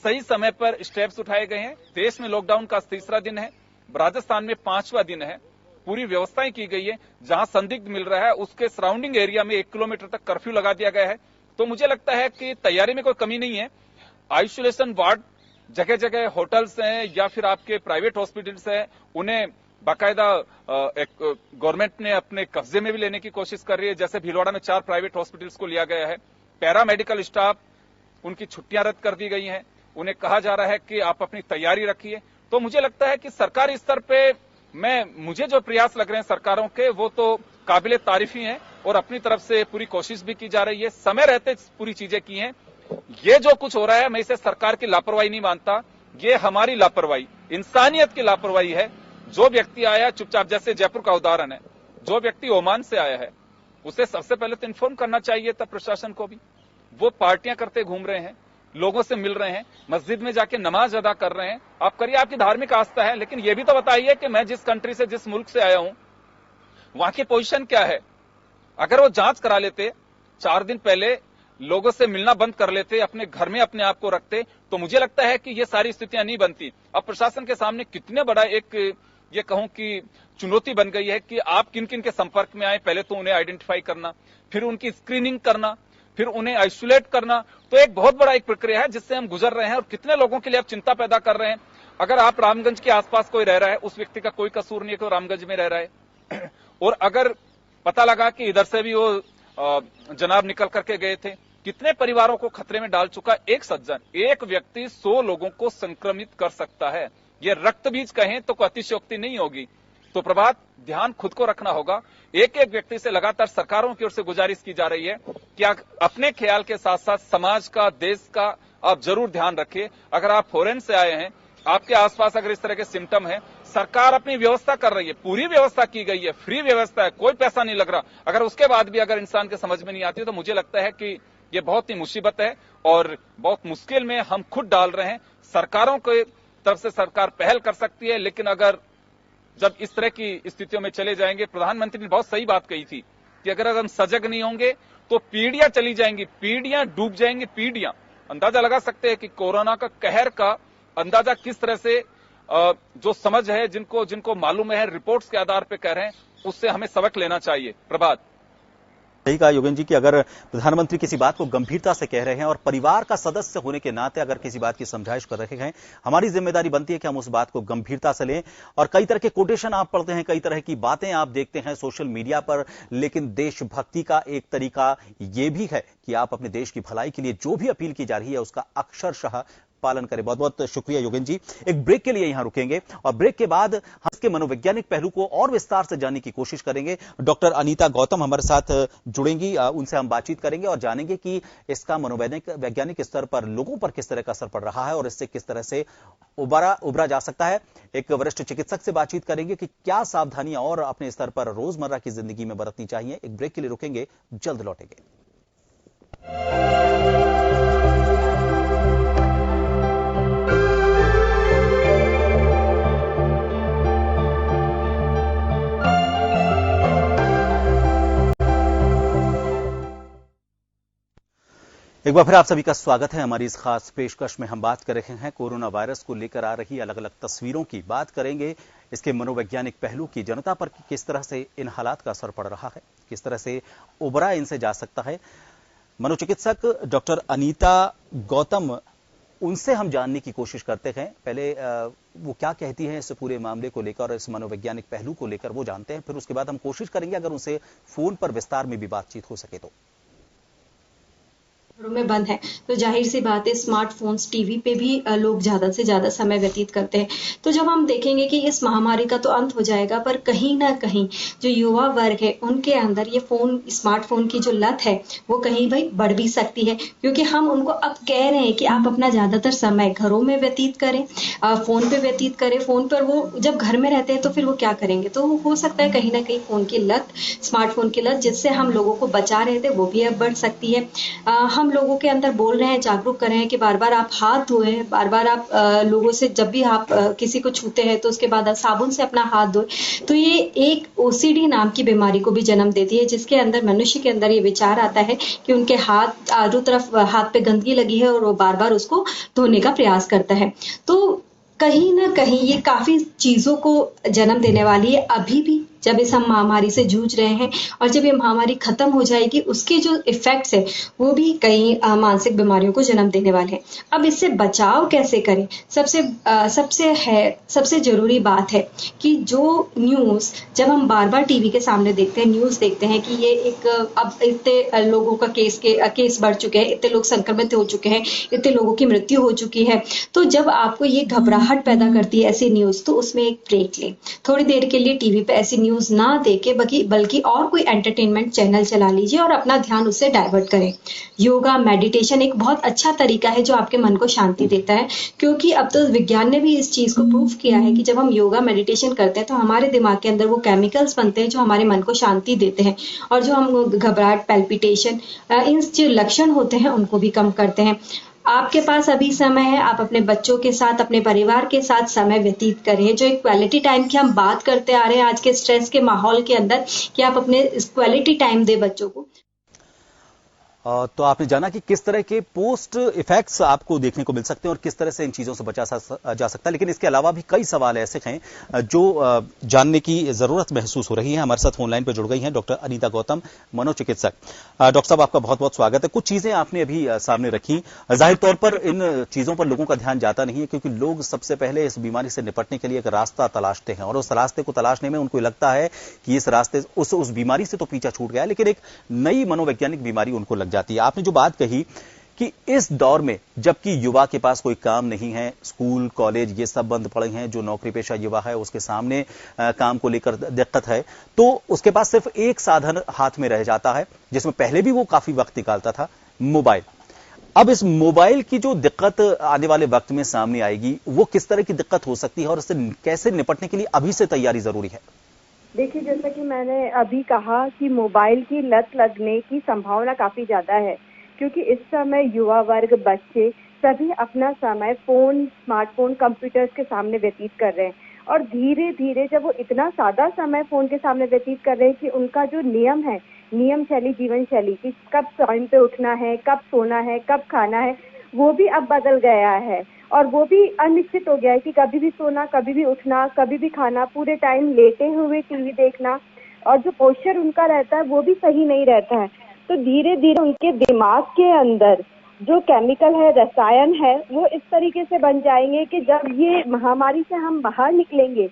सही समय पर स्टेप्स उठाए गए हैं। देश में लॉकडाउन का तीसरा दिन है, राजस्थान में 5वां दिन है। पूरी व्यवस्थाएं की गई है, जहां संदिग्ध मिल रहा है उसके सराउंडिंग एरिया में 1 किलोमीटर तक कर्फ्यू लगा दिया गया है। तो मुझे लगता है कि तैयारी में कोई कमी नहीं है। आइसोलेशन वार्ड जगह जगह होटल्स हैं या फिर आपके प्राइवेट हॉस्पिटल्स हैं, उन्हें बाकायदा गवर्नमेंट ने अपने कब्जे में भी लेने की कोशिश कर रही है। जैसे भीलवाड़ा में 4 प्राइवेट हॉस्पिटल्स को लिया गया है। पैरामेडिकल स्टाफ, उनकी छुट्टियां रद्द कर दी गई हैं, उन्हें कहा जा रहा है कि आप अपनी तैयारी रखिए। तो मुझे लगता है कि सरकारी स्तर पे मुझे जो प्रयास लग रहे हैं सरकारों के, वो तो काबिले तारीफ ही हैं और अपनी तरफ से पूरी कोशिश भी की जा रही है। समय रहते पूरी चीजें की हैं। ये जो कुछ हो रहा है, मैं इसे सरकार की लापरवाही नहीं मानता, ये हमारी लापरवाही, इंसानियत की लापरवाही है। जो व्यक्ति आया चुपचाप, जैसे जयपुर का उदाहरण है, जो व्यक्ति ओमान से आया है उसे सबसे पहले तो इन्फॉर्म करना चाहिए था प्रशासन को भी। वो पार्टियां करते घूम रहे हैं, लोगों से मिल रहे हैं, मस्जिद में जाके नमाज अदा कर रहे हैं। आप करिए, आपकी धार्मिक आस्था है, लेकिन ये भी तो बताइए कि मैं जिस कंट्री से, जिस मुल्क से आया हूं, वहां की पोजीशन क्या है। अगर वो जांच करा लेते, 4 दिन पहले लोगों से मिलना बंद कर लेते, अपने घर में अपने आप को रखते, तो मुझे लगता है कि ये सारी स्थितियां नहीं बनती। अब प्रशासन के सामने कितने बड़ा एक, ये कहूं कि चुनौती बन गई है कि आप किन किन के संपर्क में आए, पहले तो उन्हें आइडेंटिफाई करना, फिर उनकी स्क्रीनिंग करना, फिर उन्हें आइसोलेट करना। तो एक बहुत बड़ा एक प्रक्रिया है जिससे हम गुजर रहे हैं और कितने लोगों के लिए आप चिंता पैदा कर रहे हैं। अगर आप रामगंज के आसपास कोई रह रहा है, उस व्यक्ति का कोई कसूर नहीं है कि वो रामगंज में रह रहा है, और अगर पता लगा कि इधर से भी वो जनाब निकल करके गए थे, कितने परिवारों को खतरे में डाल चुका। एक सज्जन, एक व्यक्ति 100 लोगों को संक्रमित कर सकता है। ये रक्त बीज कहें तो कोई अतिशयोक्ति नहीं होगी। तो प्रभात, ध्यान खुद को रखना होगा। एक एक व्यक्ति से लगातार सरकारों की ओर से गुजारिश की जा रही है कि अपने ख्याल के साथ साथ समाज का, देश का आप जरूर ध्यान रखिए। अगर आप फॉरेन से आए हैं, आपके आसपास अगर इस तरह के सिम्टम है, सरकार अपनी व्यवस्था कर रही है, पूरी व्यवस्था की गई है, फ्री व्यवस्था है, कोई पैसा नहीं लग रहा। अगर उसके बाद भी अगर इंसान के समझ में नहीं आती, तो मुझे लगता है कि ये बहुत ही मुसीबत है और बहुत मुश्किल में हम खुद डाल रहे हैं। सरकारों की तरफ से सरकार पहल कर सकती है, लेकिन अगर जब इस तरह की स्थितियों में चले जाएंगे, प्रधानमंत्री ने बहुत सही बात कही थी कि अगर हम सजग नहीं होंगे तो पीढ़ियां चली जाएंगी, पीढ़ियां डूब जाएंगी, पीढ़ियां। अंदाजा लगा सकते हैं कि कोरोना का कहर का अंदाजा किस तरह से, जो समझ है, जिनको मालूम है, रिपोर्ट्स के आधार पर कह रहे हैं, उससे हमें सबक लेना चाहिए। प्रभात। सही कहा योगेंद्र जी कि अगर प्रधानमंत्री किसी बात को गंभीरता से कह रहे हैं और परिवार का सदस्य होने के नाते अगर किसी बात की समझाइश कर रहे हैं, हमारी जिम्मेदारी बनती है कि हम उस बात को गंभीरता से लें। और कई तरह के कोटेशन आप पढ़ते हैं, कई तरह की बातें आप देखते हैं सोशल मीडिया पर, लेकिन देशभक्ति का एक तरीका यह भी है कि आप अपने देश की भलाई के लिए जो भी अपील की जा रही है उसका अक्षरशः पालन करें। बहुत बहुत शुक्रिया योगेंद्र जी। एक ब्रेक के लिए यहां रुकेंगे और ब्रेक के बाद हम इसके मनोवैज्ञानिक पहलू को और विस्तार से जानने की कोशिश करेंगे। डॉक्टर अनीता गौतम हमारे साथ जुड़ेंगी, उनसे हम बातचीत करेंगे और जानेंगे कि इसका मनोवैज्ञानिक स्तर पर लोगों पर किस तरह का असर पड़ रहा है और इससे किस तरह से उबरा जा सकता है। एक वरिष्ठ चिकित्सक से बातचीत करेंगे कि क्या सावधानियां और अपने स्तर पर रोजमर्रा की जिंदगी में बरतनी चाहिए। एक ब्रेक के लिए रुकेंगे, जल्द लौटेंगे। एक बार फिर आप सभी का स्वागत है। हमारी इस खास पेशकश में हम बात कर रहे हैं कोरोना वायरस को लेकर आ रही अलग अलग तस्वीरों की। बात करेंगे इसके मनोवैज्ञानिक पहलू की, जनता पर किस तरह से इन हालात का असर पड़ रहा है, किस तरह से उबरा इनसे जा सकता है। मनोचिकित्सक डॉक्टर अनीता गौतम, उनसे हम जानने की कोशिश करते हैं। पहले वो क्या कहती हैं इस पूरे मामले को लेकर और इस मनोवैज्ञानिक पहलू को लेकर वो जानते हैं, फिर उसके बाद हम कोशिश करेंगे अगर उनसे फोन पर विस्तार में भी बातचीत हो सके तो। घरों में बंद है तो जाहिर सी बात है स्मार्टफोन्स, टीवी पे भी लोग ज्यादा से ज्यादा समय व्यतीत करते हैं। तो जब हम देखेंगे कि इस महामारी का तो अंत हो जाएगा, पर कहीं ना कहीं जो युवा वर्ग है उनके अंदर ये स्मार्टफोन की जो लत है वो कहीं भाई बढ़ भी सकती है, क्योंकि हम उनको अब कह रहे हैं कि आप अपना ज्यादातर समय घरों में व्यतीत करें, फोन पे व्यतीत करें। फोन पर वो जब घर में रहते हैं तो फिर वो क्या करेंगे, तो हो सकता है कहीं ना कहीं फोन की लत, स्मार्टफोन की लत जिससे हम लोगों को बचा रहे थे वो भी अब बढ़ सकती है। हम लोगों के अंदर बोल रहे हैं, जागरूक कर रहे हैं कि बार बार आप हाथ धोए, बार बार आप लोगों से जब भी आप किसी को छूते हैं तो उसके बाद साबुन से अपना हाथ धोए। तो ये एक ओसीडी नाम की बीमारी को भी जन्म देती है, जिसके अंदर मनुष्य के अंदर ये विचार आता है कि उनके हाथ, चारों तरफ हाथ पे गंदगी लगी है और वो बार बार उसको धोने का प्रयास करता है। तो कहीं ना कहीं ये काफी चीजों को जन्म देने वाली है। अभी भी जब इस हम महामारी से जूझ रहे हैं और जब ये महामारी खत्म हो जाएगी उसके जो इफेक्ट्स है वो भी कई मानसिक बीमारियों को जन्म देने वाले हैं। अब इससे बचाव कैसे करें, सबसे जरूरी बात है कि जो न्यूज जब हम बार बार टीवी के सामने देखते हैं, न्यूज देखते हैं कि ये एक अब इतने लोगों का केस बढ़ चुके हैं, इतने लोग संक्रमित हो चुके हैं, इतने लोगों की मृत्यु हो चुकी है, तो जब आपको ये घबराहट पैदा करती है ऐसी न्यूज, तो उसमें एक ब्रेक लें। थोड़ी देर के लिए टीवी पे ऐसी न्यूज ना देके बल्कि और कोई एंटरटेनमेंट चैनल चला लीजिए और अपना ध्यान उससे डाइवर्ट करें। योगा, मेडिटेशन एक बहुत अच्छा तरीका है जो आपके मन को शांति देता है, क्योंकि अब तो विज्ञान ने भी इस चीज को प्रूव किया है कि जब हम योगा मेडिटेशन करते हैं तो हमारे दिमाग के अंदर वो केमिकल्स बनते हैं जो हमारे मन को शांति देते हैं और जो हम घबराहट, पैल्पिटेशन, इन जो लक्षण होते हैं उनको भी कम करते हैं। आपके पास अभी समय है, आप अपने बच्चों के साथ, अपने परिवार के साथ समय व्यतीत करें। जो एक क्वालिटी टाइम की हम बात करते आ रहे हैं आज के स्ट्रेस के माहौल के अंदर, कि आप अपने क्वालिटी टाइम दे बच्चों को। तो आपने जाना कि किस तरह के पोस्ट इफेक्ट्स आपको देखने को मिल सकते हैं और किस तरह से इन चीजों से बचा जा सकता है। लेकिन इसके अलावा भी कई सवाल ऐसे हैं जो जानने की जरूरत महसूस हो रही है। हमारे साथ फोनलाइन पर जुड़ गई हैं डॉक्टर अनीता गौतम, मनोचिकित्सक। डॉक्टर साहब, आपका बहुत बहुत स्वागत है। कुछ चीजें आपने अभी सामने रखी, जाहिर तौर पर इन चीजों पर लोगों का ध्यान जाता नहीं है, क्योंकि लोग सबसे पहले इस बीमारी से निपटने के लिए एक रास्ता तलाशते हैं और उस रास्ते को तलाशने में उनको लगता है कि इस रास्ते उस बीमारी से तो पीछा छूट गया, लेकिन एक नई मनोवैज्ञानिक बीमारी उनको लग जाती है। आपने जो बात कही कि इस दौर में जबकि युवा के पास कोई काम नहीं है, स्कूल कॉलेज ये सब बंद पड़े हैं, जो नौकरी पेशा युवा है उसके सामने काम को लेकर दिक्कत है, तो उसके पास सिर्फ एक साधन हाथ में रह जाता है जिसमें पहले भी वो काफी वक्त निकालता था, मोबाइल। अब इस मोबाइल की जो दिक्कत आने वाले वक्त में सामने आएगी वो किस तरह की दिक्कत हो सकती है और इससे कैसे निपटने के लिए अभी से तैयारी जरूरी है? देखिए, जैसा कि मैंने अभी कहा कि मोबाइल की लत लगने की संभावना काफी ज्यादा है, क्योंकि इस समय युवा वर्ग, बच्चे सभी अपना समय फोन, स्मार्टफोन, कंप्यूटर्स के सामने व्यतीत कर रहे हैं। और धीरे धीरे जब वो इतना ज्यादा समय फोन के सामने व्यतीत कर रहे हैं कि उनका जो नियम है, नियम शैली, जीवन शैली कि कब टाइम पे उठना है, कब सोना है, कब खाना है, वो भी अब बदल गया है। और वो भी अनिश्चित हो गया है कि कभी भी सोना, कभी भी उठना, कभी भी खाना, पूरे टाइम लेटे हुए टीवी देखना, और जो पोस्चर उनका रहता है वो भी सही नहीं रहता है। तो धीरे धीरे उनके दिमाग के अंदर जो केमिकल है, रसायन है, वो इस तरीके से बन जाएंगे कि जब ये महामारी से हम बाहर निकलेंगे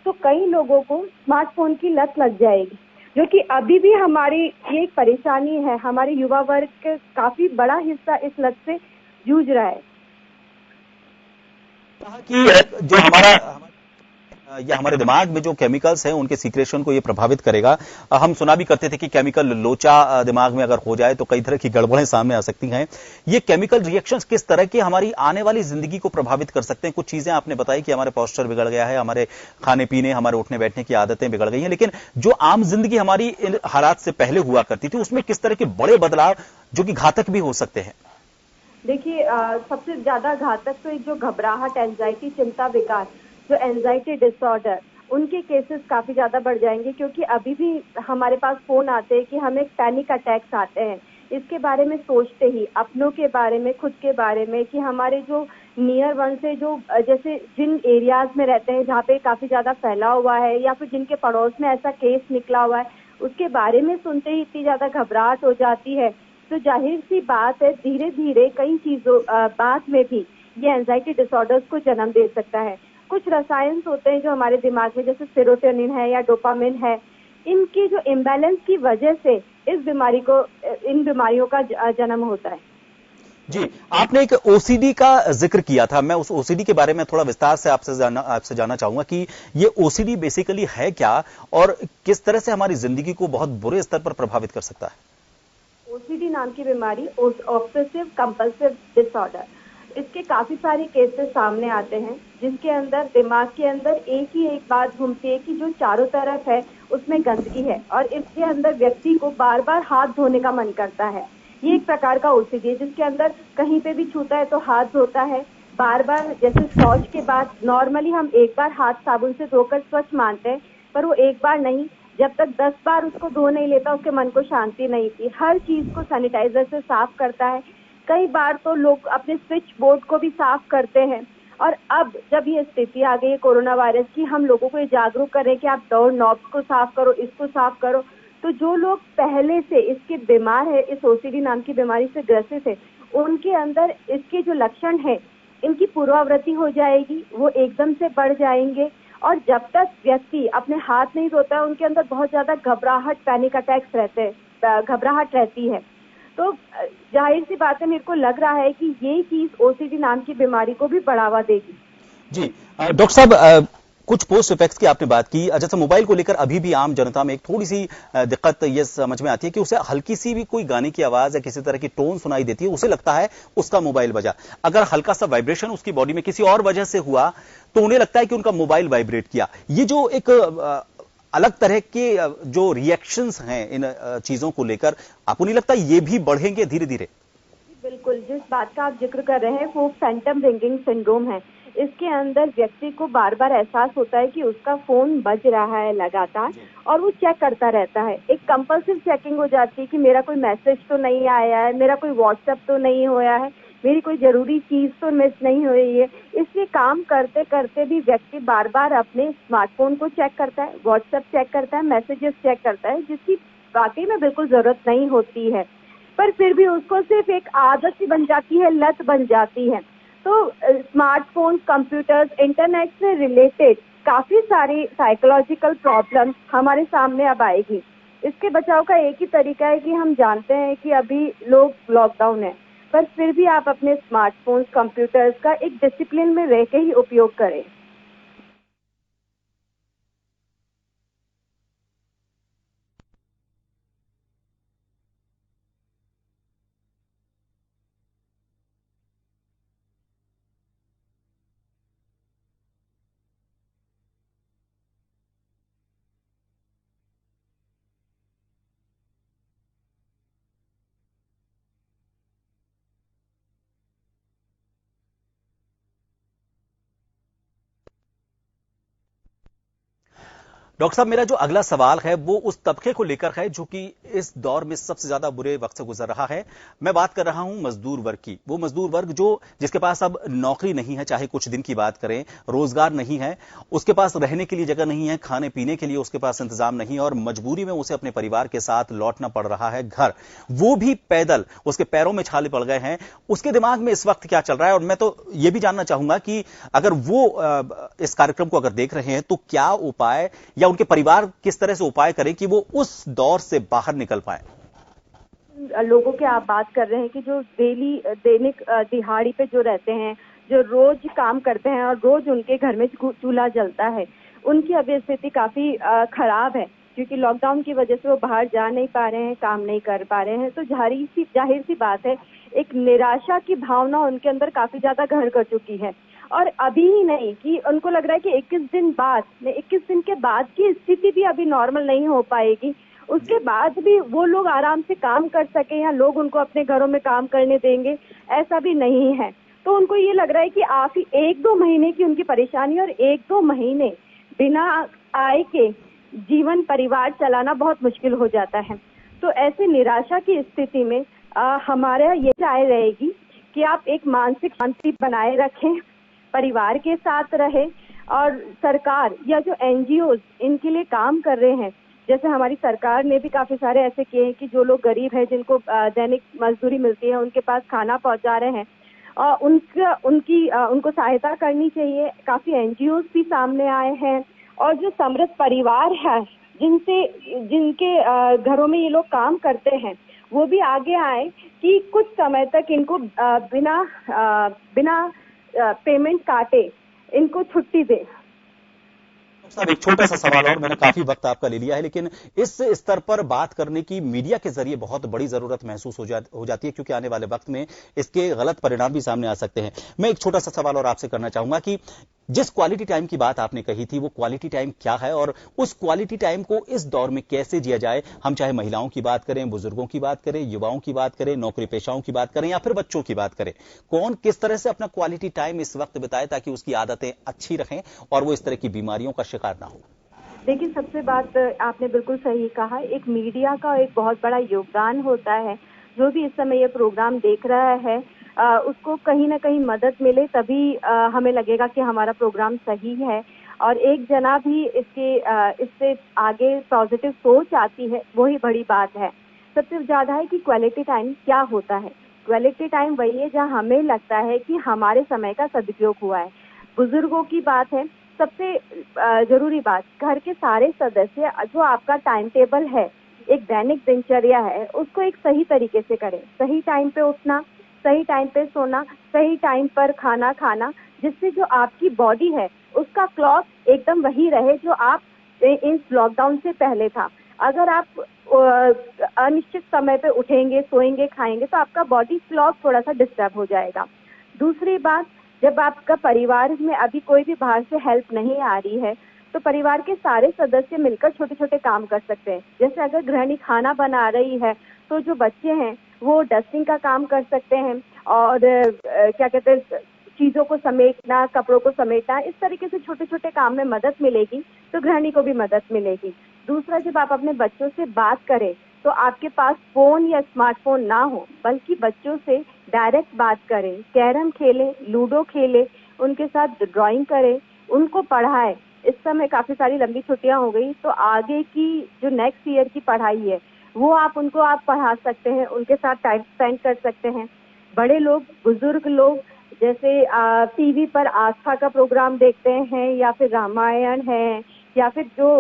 तो कई लोगों को स्मार्टफोन की लत लग जाएगी, जो कि अभी भी हमारी ये एक परेशानी है। हमारे युवा वर्ग का काफी बड़ा हिस्सा इस लत से जूझ रहा है। कहा कि जो ये हमारे दिमाग में जो केमिकल्स हैं उनके सीक्रेशन को ये प्रभावित करेगा। हम सुना भी करते थे कि केमिकल लोचा दिमाग में अगर हो जाए तो कई तरह की गड़बड़ें सामने आ सकती हैं। ये केमिकल रिएक्शंस किस तरह के हमारी आने वाली जिंदगी को प्रभावित कर सकते हैं? कुछ चीजें आपने बताई कि हमारे पोस्चर बिगड़ गया है, हमारे खाने पीने, हमारे उठने बैठने की आदतें बिगड़ गई हैं, लेकिन जो आम जिंदगी हमारी इन हालात से पहले हुआ करती थी उसमें किस तरह के बड़े बदलाव जो कि घातक भी हो सकते हैं? देखिए, सबसे ज्यादा घातक तो एक जो घबराहट, एंजाइटी, चिंता विकार, जो एंजाइटी डिसऑर्डर, उनके केसेस काफी ज्यादा बढ़ जाएंगे, क्योंकि अभी भी हमारे पास फोन आते हैं कि हमें पैनिक अटैक्स आते हैं। इसके बारे में सोचते ही अपनों के बारे में, खुद के बारे में, कि हमारे जो नियर वन से जो जैसे जिन एरियाज में रहते हैं जहाँ पे काफी ज्यादा फैला हुआ है या फिर जिनके पड़ोस में ऐसा केस निकला हुआ है, उसके बारे में सुनते ही इतनी ज्यादा घबराहट हो जाती है। तो जाहिर सी बात है, धीरे धीरे कई चीजों बाद में भी ये एंजाइटी डिसऑर्डर्स को जन्म दे सकता है। कुछ रसायन होते हैं जो हमारे दिमाग में, जैसे सेरोटोनिन है या डोपामिन है, इनकी जो इम्बैलेंस की वजह से इन बीमारियों का जन्म होता है। जी, आपने एक ओसीडी का जिक्र किया था। मैं उस ओसीडी के बारे में थोड़ा विस्तार से आपसे जानना चाहूंगा कि ये ओसीडी बेसिकली है क्या और किस तरह से हमारी जिंदगी को बहुत बुरे स्तर पर प्रभावित कर सकता है? ओसीडी नाम की बीमारी, ऑब्सेसिव कंपल्सिव डिसऑर्डर, इसके काफी सारे केसेस सामने आते हैं जिनके अंदर दिमाग के अंदर एक ही एक बात घूमती है कि जो चारों तरफ है उसमें गंदगी है और इसके अंदर व्यक्ति को बार बार हाथ धोने का मन करता है। ये एक प्रकार का ओसीडी है जिसके अंदर कहीं पे भी छूता है तो हाथ धोता है बार बार। जैसे शौच के बाद नॉर्मली हम एक बार हाथ साबुन से धोकर स्वच्छ मानते हैं, पर वो एक बार नहीं, जब तक 10 बार उसको धो नहीं लेता उसके मन को शांति नहीं थी। हर चीज को सैनिटाइजर से साफ करता है। कई बार तो लोग अपने स्विच बोर्ड को भी साफ करते हैं। और अब जब ये स्थिति आ गई है कोरोना वायरस की, हम लोगों को ये जागरूक कर रहे हैं कि आप डोर नॉब्स को साफ करो, इसको साफ करो। तो जो लोग पहले से इसके बीमार है, इस ओसीडी नाम की बीमारी से ग्रसित है, उनके अंदर इसके जो लक्षण है इनकी पूर्वावृत्ति हो जाएगी, वो एकदम से बढ़ जाएंगे। और जब तक व्यक्ति अपने हाथ नहीं धोता है उनके अंदर बहुत ज्यादा घबराहट, पैनिक अटैक्स रहते हैं, घबराहट रहती है। तो जाहिर सी बात है, मेरे को लग रहा है कि ये चीज ओसीडी नाम की बीमारी को भी बढ़ावा देगी। जी डॉक्टर साहब, कुछ पोस्ट इफेक्ट्स की आपने बात की। जैसे मोबाइल को लेकर अभी भी आम जनता में एक थोड़ी सी दिक्कत ये समझ में आती है कि उसे हल्की सी भी कोई गाने की आवाज या किसी तरह की टोन सुनाई देती है, उसे लगता है उसका मोबाइल बजा। अगर हल्का सा वाइब्रेशन उसकी बॉडी में किसी और वजह से हुआ तो उन्हें लगता है कि उनका मोबाइल वाइब्रेट किया। ये जो एक अलग तरह के जो रिएक्शंस हैं इन चीजों को लेकर, आपको नहीं लगता ये भी बढ़ेंगे धीरे धीरे? बिल्कुल, जिस बात का आप जिक्र कर रहे हैं वो फैंटम रिंगिंग सिंड्रोम है। इसके अंदर व्यक्ति को बार बार एहसास होता है कि उसका फोन बज रहा है लगातार और वो चेक करता रहता है। एक कंपल्सिव चेकिंग हो जाती है कि मेरा कोई मैसेज तो नहीं आया है, मेरा कोई व्हाट्सएप तो नहीं होया है, मेरी कोई जरूरी चीज तो मिस नहीं हुई है। इसलिए काम करते करते भी व्यक्ति बार बार अपने स्मार्टफोन को चेक करता है, व्हाट्सएप चेक करता है, मैसेजेस चेक करता है, जिसकी वाकई में बिल्कुल जरूरत नहीं होती है, पर फिर भी उसको सिर्फ एक आदत सी बन जाती है, लत बन जाती है। तो स्मार्टफोन, कंप्यूटर्स, इंटरनेट से रिलेटेड काफी सारी साइकोलॉजिकल प्रॉब्लम्स हमारे सामने अब आएगी। इसके बचाव का एक ही तरीका है कि हम जानते हैं कि अभी लोग लॉकडाउन है, पर फिर भी आप अपने स्मार्टफोन्स, कंप्यूटर्स का एक डिसिप्लिन में रह के ही उपयोग करें। डॉक्टर साहब, मेरा जो अगला सवाल है वो उस तबके को लेकर है जो कि इस दौर में सबसे ज्यादा बुरे वक्त से गुजर रहा है। मैं बात कर रहा हूं मजदूर वर्ग की। वो मजदूर वर्ग जिसके पास अब नौकरी नहीं है, चाहे कुछ दिन की बात करें, रोजगार नहीं है, उसके पास रहने के लिए जगह नहीं है, खाने पीने के लिए उसके पास इंतजाम नहीं और मजबूरी में उसे अपने परिवार के साथ लौटना पड़ रहा है घर, वो भी पैदल। उसके पैरों में छाले पड़ गए हैं। उसके दिमाग में इस वक्त क्या चल रहा है? और मैं तो ये भी जानना चाहूंगा कि अगर वो इस कार्यक्रम को अगर देख रहे हैं तो क्या उपाय या उनके परिवार किस तरह से उपाय करें कि वो उस दौर से बाहर निकल पाए? लोगों की आप बात कर रहे हैं कि जो दैनिक दिहाड़ी पे जो रहते हैं, जो रोज काम करते हैं और रोज उनके घर में चूल्हा जलता है, उनकी अभी स्थिति काफी खराब है, क्योंकि लॉकडाउन की वजह से वो बाहर जा नहीं पा रहे हैं, काम नहीं कर पा रहे हैं। तो जाहिर सी बात है, एक निराशा की भावना उनके अंदर काफी ज्यादा घर कर चुकी है। और अभी ही नहीं कि उनको लग रहा है कि 21 दिन के बाद की स्थिति भी अभी नॉर्मल नहीं हो पाएगी, उसके बाद भी वो लोग आराम से काम कर सके या लोग उनको अपने घरों में काम करने देंगे, ऐसा भी नहीं है। तो उनको ये लग रहा है कि आप ही 1-2 महीने की उनकी परेशानी और 1-2 महीने बिना आय के जीवन परिवार चलाना बहुत मुश्किल हो जाता है। तो ऐसे निराशा की स्थिति में हमारा ये राय रहेगी कि आप एक मानसिक शांति बनाए रखें, परिवार के साथ रहे, और सरकार या जो NGOs इनके लिए काम कर रहे हैं, जैसे हमारी सरकार ने भी काफी सारे ऐसे किए हैं कि जो लोग गरीब हैं, जिनको दैनिक मजदूरी मिलती है, उनके पास खाना पहुंचा रहे हैं, और उनको सहायता करनी चाहिए। काफी NGOs भी सामने आए हैं, और जो समृद्ध परिवार है जिनके घरों में ये लोग काम करते हैं, वो भी आगे आए कि कुछ समय तक इनको बिना पेमेंट काटे इनको छुट्टी दे। साहब, एक छोटा सा सवाल, और मैंने काफी वक्त आपका ले लिया है, लेकिन इस स्तर पर बात करने की मीडिया के जरिए बहुत बड़ी जरूरत महसूस हो जाती है, क्योंकि आने वाले वक्त में इसके गलत परिणाम भी सामने आ सकते हैं। मैं एक छोटा सा सवाल और आपसे करना चाहूंगा कि जिस क्वालिटी टाइम की बात आपने कही थी, वो क्वालिटी टाइम क्या है, और उस क्वालिटी टाइम को इस दौर में कैसे जिया जाए? हम चाहे महिलाओं की बात करें, बुजुर्गों की बात करें, युवाओं की बात करें, नौकरी पेशाओं की बात करें, या फिर बच्चों की बात करें, कौन किस तरह से अपना क्वालिटी टाइम इस वक्त बिताए ताकि उसकी आदतें अच्छी रखें और वो इस तरह की बीमारियों का शिकार ना हो? देखिए, सबसे बात आपने बिल्कुल सही कहा, एक मीडिया का एक बहुत बड़ा योगदान होता है। जो भी इस समय ये प्रोग्राम देख रहा है, उसको कहीं ना कहीं मदद मिले, तभी हमें लगेगा कि हमारा प्रोग्राम सही है, और एक जना भी इससे आगे पॉजिटिव सोच आती है, वही बड़ी बात है। सबसे ज्यादा है कि क्वालिटी टाइम क्या होता है। क्वालिटी टाइम वही है जहाँ हमें लगता है कि हमारे समय का सदुपयोग हुआ है। बुजुर्गों की बात है, सबसे जरूरी बात, घर के सारे सदस्य जो आपका टाइम टेबल है, एक दैनिक दिनचर्या है, उसको एक सही तरीके से करें। सही टाइम पे उठना, सही टाइम पे सोना, सही टाइम पर खाना खाना, जिससे जो आपकी बॉडी है उसका क्लॉक एकदम वही रहे जो आप इस लॉकडाउन से पहले था। अगर आप अनिश्चित समय पे उठेंगे, सोएंगे, खाएंगे, तो आपका बॉडी क्लॉक थोड़ा सा डिस्टर्ब हो जाएगा। दूसरी बात, जब आपका परिवार में अभी कोई भी बाहर से हेल्प नहीं आ रही है, तो परिवार के सारे सदस्य मिलकर छोटे छोटे काम कर सकते हैं। जैसे अगर गृहिणी खाना बना रही है, तो जो बच्चे हैं वो डस्टिंग का काम कर सकते हैं, और चीजों को समेटना, कपड़ों को समेटना, इस तरीके से छोटे छोटे काम में मदद मिलेगी, तो गृहिणी को भी मदद मिलेगी। दूसरा, जब आप अपने बच्चों से बात करें, तो आपके पास फोन या स्मार्टफोन ना हो, बल्कि बच्चों से डायरेक्ट बात करें, कैरम खेलें, लूडो खेलें, उनके साथ ड्राइंग करें, उनको पढ़ाएं। इस समय काफी सारी लंबी छुट्टियां हो गई, तो आगे की जो नेक्स्ट ईयर की पढ़ाई है, वो आप पढ़ा सकते हैं, उनके साथ टाइम स्पेंड कर सकते हैं। बड़े लोग, बुजुर्ग लोग, जैसे टीवी पर आस्था का प्रोग्राम देखते हैं, या फिर रामायण है, या फिर जो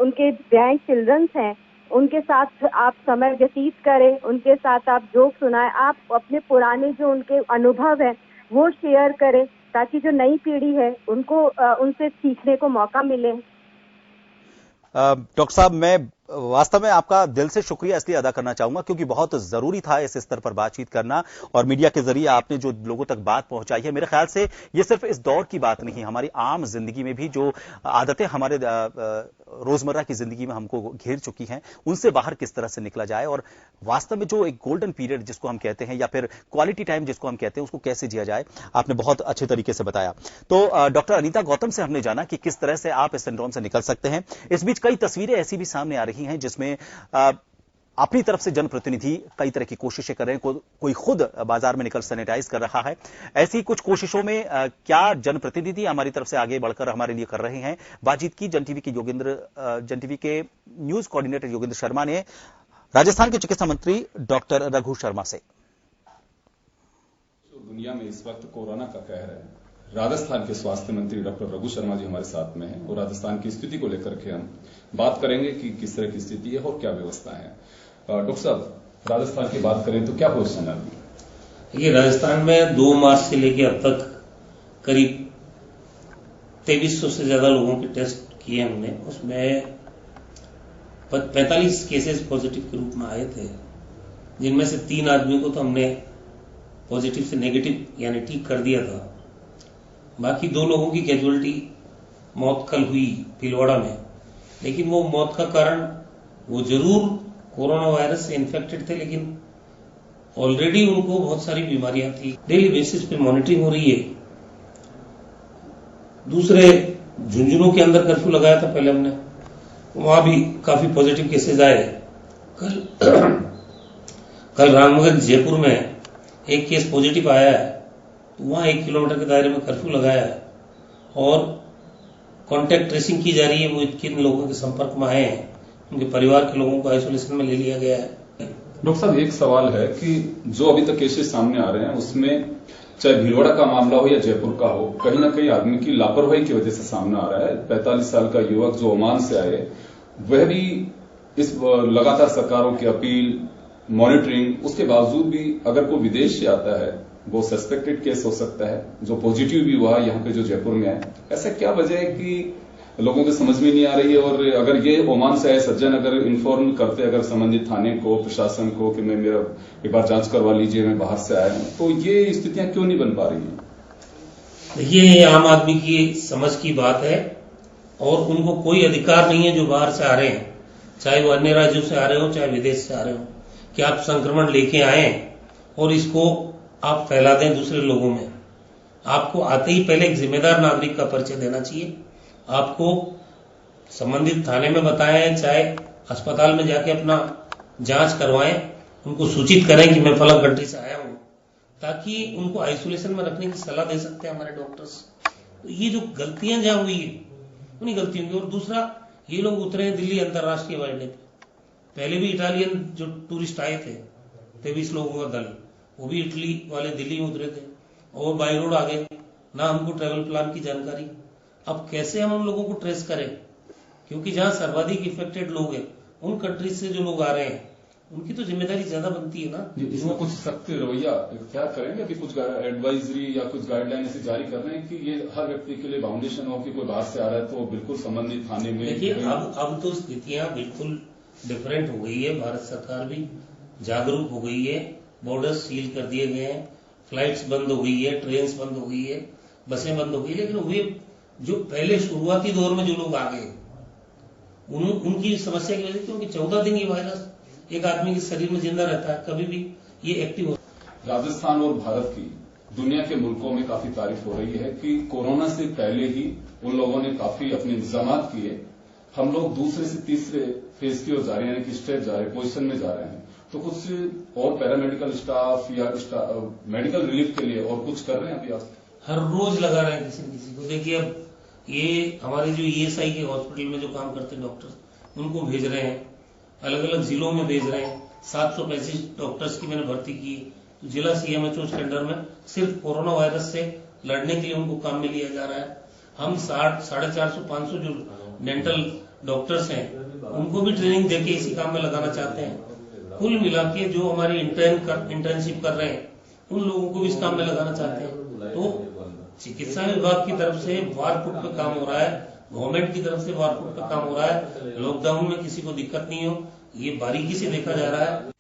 उनके ग्रैंड चिल्ड्रंस हैं, उनके साथ आप समय व्यतीत करें, उनके साथ आप जोक सुनाएं, आप अपने पुराने जो उनके अनुभव है वो शेयर करें, ताकि जो नई पीढ़ी है उनको उनसे सीखने को मौका मिले। डॉक्टर साहब, मैं वास्तव में आपका दिल से शुक्रिया इसलिए अदा करना चाहूंगा क्योंकि बहुत जरूरी था इस स्तर पर बातचीत करना, और मीडिया के जरिए आपने जो लोगों तक बात पहुंचाई है, मेरे ख्याल से ये सिर्फ इस दौर की बात नहीं, हमारी आम जिंदगी में भी जो आदतें हमारे रोजमर्रा की जिंदगी में हमको घेर चुकी हैं, उनसे बाहर किस तरह से निकला जाए, और वास्तव में जो एक गोल्डन पीरियड जिसको हम कहते हैं, या फिर क्वालिटी टाइम जिसको हम कहते हैं, उसको कैसे जिया जाए, आपने बहुत अच्छे तरीके से बताया। तो डॉक्टर अनीता गौतम से हमने जाना कि किस तरह से आप इस सिंड्रोम से निकल सकते हैं। इस बीच कई तस्वीरें ऐसी भी सामने आ रही हैं जिसमें अपनी तरफ से जनप्रतिनिधि कई तरह की कोशिशें कर रहे हैं, कोई खुद बाजार में निकल सैनिटाइज कर रहा है। ऐसी कुछ कोशिशों में क्या जनप्रतिनिधि हमारी तरफ से आगे बढ़कर हमारे लिए कर रहे हैं? बातचीत की जन टीवी के न्यूज कोऑर्डिनेटर योगेंद्र शर्मा ने राजस्थान के चिकित्सा मंत्री डॉक्टर रघु शर्मा से। दुनिया में इस वक्त कोरोना का कहर है, राजस्थान के स्वास्थ्य मंत्री डॉक्टर रघु शर्मा जी हमारे साथ में हैं, और राजस्थान की स्थिति को लेकर के हम बात करेंगे कि किस तरह की स्थिति है और क्या व्यवस्था है। डॉक्टर साहब, राजस्थान की बात करें तो क्या पोजिशन है? देखिए, राजस्थान में 2 मार्च से लेकर अब तक करीब 2300 से ज्यादा लोगों के टेस्ट किए हमने। उसमें 45 केसेस पॉजिटिव के रूप में आए थे, जिनमें से 3 आदमियों को तो हमने पॉजिटिव से नेगेटिव यानी ठीक कर दिया था। बाकी 2 लोगों की कैजुअलिटी मौत कल हुई भीलवाड़ा में, लेकिन वो मौत का कारण वो जरूर कोरोना वायरस से इन्फेक्टेड थे, लेकिन ऑलरेडी उनको बहुत सारी बीमारियां थी। डेली बेसिस पे मॉनिटरिंग हो रही है। दूसरे झुंझुनू के अंदर कर्फ्यू लगाया था पहले हमने, वहां भी काफी पॉजिटिव केसेस आए। कल रामनगर जयपुर में एक केस पॉजिटिव आया है, तो वहां 1 किलोमीटर के दायरे में कर्फ्यू लगाया है और कॉन्टैक्ट ट्रेसिंग की जा रही है। वो किन लोगों के संपर्क में आए हैं, उनके परिवार के लोगों को आइसोलेशन में ले लिया गया है। डॉक्टर साहब, एक सवाल है कि जो अभी तक केसेस सामने आ रहे हैं उसमें चाहे भीलवाड़ा का मामला हो या जयपुर का हो, कहीं ना कहीं आदमी की लापरवाही की वजह से सामने आ रहा है। 45 साल का युवक जो ओमान से आए, वह भी इस लगातार सरकारों की अपील, मॉनिटरिंग, उसके बावजूद भी अगर कोई विदेश से आता है वो सस्पेक्टेड केस हो सकता है, जो पॉजिटिव भी हुआ यहाँ पे जो जयपुर में है। ऐसा क्या वजह है कि लोगों को समझ में नहीं आ रही है? और अगर ये ओमान से आए सज्जन अगर इन्फॉर्म करते अगर संबंधित थाने को, प्रशासन को कि मैं मेरा एक बार जांच करवा लीजिए, मैं बाहर से आया हूं, तो ये स्थितियां क्यों नहीं बन पा रही हैं? देखिए, ये आम आदमी की समझ की बात है और उनको कोई अधिकार नहीं है जो बाहर से आ रहे हैं, चाहे वो अन्य राज्यों से आ रहे हो चाहे विदेश से आ रहे हो, कि आप संक्रमण लेके आए और इसको आप फैला दें दूसरे लोगों में। आपको आते ही पहले एक जिम्मेदार नागरिक का परिचय देना चाहिए। आपको संबंधित थाने में बताएं, चाहे अस्पताल में जाके अपना जांच करवाएं, उनको सूचित करें कि मैं फलां कंट्री से आया हूं, ताकि उनको आइसोलेशन में रखने की सलाह दे सकते हैं हमारे डॉक्टर्स। तो ये जो गलतियां जहां हुई है उन्हीं गलतियों की। और दूसरा, ये लोग उतरे हैं दिल्ली अंतर्राष्ट्रीय हवाई अड्डे पे। पहले भी इटालियन जो टूरिस्ट आए थे 23 लोगों का दल, वो भी इटली वाले दिल्ली में उतरे थे और बाई रोड आ गए, ना हमको ट्रेवल प्लान की जानकारी। अब कैसे हम उन लोगों को ट्रेस करें? क्योंकि जहां सर्वाधिक इफेक्टेड लोग हैं, उन कंट्रीज से जो लोग आ रहे हैं, उनकी तो जिम्मेदारी ज्यादा बनती है ना। इसमें कुछ सख्त रवैया क्या करेंगे? अभी कुछ एडवाइजरी या कुछ गाइडलाइन ऐसी जारी कर रहे हैं कि ये हर व्यक्ति के लिए बाउंडेशन हो कि कोई बाहर से आ रहा है तो बिल्कुल संबंधित थाने में। देखिए, अब तो स्थितियां बिल्कुल डिफरेंट हो गई है। भारत सरकार भी जागरूक हो गई है, बॉर्डर सील कर दिए गए हैं, फ्लाइट्स बंद हो गई है, ट्रेन बंद हो गई है, बसें बंद हो गई। लेकिन वे जो पहले शुरुआती दौर में जो लोग आ गए, उनकी समस्या की वजह से, क्योंकि 14 दिन ये वायरस एक आदमी के शरीर में जिंदा रहता है, कभी भी ये एक्टिव हो। राजस्थान और भारत की दुनिया के मुल्कों में काफी तारीफ हो रही है कि कोरोना से पहले ही उन लोगों ने काफी अपने इंतजाम किए। हम लोग दूसरे से तीसरे फेज की ओर जा रहे हैं, यानी कि स्टेप जा रहे हैं, पोजिशन में जा रहे हैं। तो कुछ और पैरामेडिकल स्टाफ या मेडिकल रिलीफ के लिए और कुछ कर रहे हैं अभी आप? हर रोज लगा रहे हैं किसी न किसी को। देखिए, अब ये हमारे जो ईएसआई के हॉस्पिटल में जो काम करते हैं डॉक्टर, उनको भेज रहे हैं, अलग अलग जिलों में भेज रहे हैं। 735 डॉक्टर्स की मैंने भर्ती की। तो जिला सीएमएचओ के अंडर में सिर्फ कोरोना वायरस से लड़ने के लिए उनको काम में लिया जा रहा है। हम 450-500 जो डेंटल डॉक्टर्स हैं, उनको भी ट्रेनिंग देके इसी काम में लगाना चाहते हैं। कुल मिला के जो हमारी इंटर्नशिप कर रहे हैं, उन लोगों को भी इस काम में लगाना चाहते हैं। तो चिकित्सा विभाग की तरफ से वारपुट पे काम हो रहा है, गवर्नमेंट की तरफ से वारपुट पे काम हो रहा है। लॉकडाउन में किसी को दिक्कत नहीं हो, ये बारीकी से देखा जा रहा है।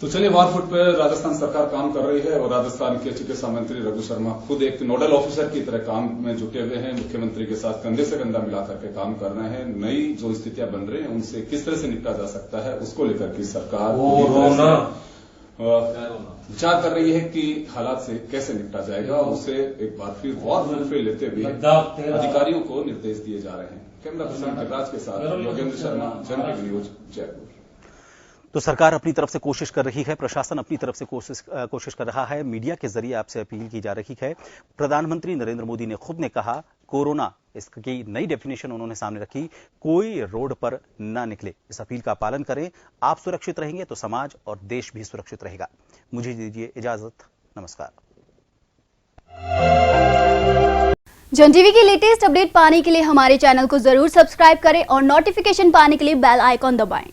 तो चलिए, वारपुट पर राजस्थान सरकार काम कर रही है और राजस्थान के चिकित्सा मंत्री रघु शर्मा खुद एक नोडल ऑफिसर की तरह काम में जुटे हुए हैं। मुख्यमंत्री के साथ कंधे से कंधा मिलाकर के काम कर रहे हैं। नई जो स्थितियां बन रही हैं उनसे किस तरह से निपटा जा सकता है, उसको लेकर के सरकार विचार कर रही है कि हालात से कैसे निपटा जाएगा। उसे एक बार फिर वारपुट पे लेते हुए अधिकारियों को निर्देश दिए जा रहे हैं। कैमरा पर्सन जगराज के साथ योगेंद्र शर्मा, जनपद न्यूज, जयपुर। तो सरकार अपनी तरफ से कोशिश कर रही है, प्रशासन अपनी तरफ से कोशिश कर रहा है, मीडिया के जरिए आपसे अपील की जा रही है। प्रधानमंत्री नरेंद्र मोदी ने खुद ने कहा, कोरोना इसकी नई डेफिनेशन उन्होंने सामने रखी, कोई रोड पर ना निकले। इस अपील का पालन करें। आप सुरक्षित रहेंगे तो समाज और देश भी सुरक्षित रहेगा। मुझे दीजिए इजाजत। नमस्कार। जन टीवी की लेटेस्ट अपडेट पाने के लिए हमारे चैनल को जरूर सब्सक्राइब करें और नोटिफिकेशन पाने के लिए बेल आइकॉन दबाएं।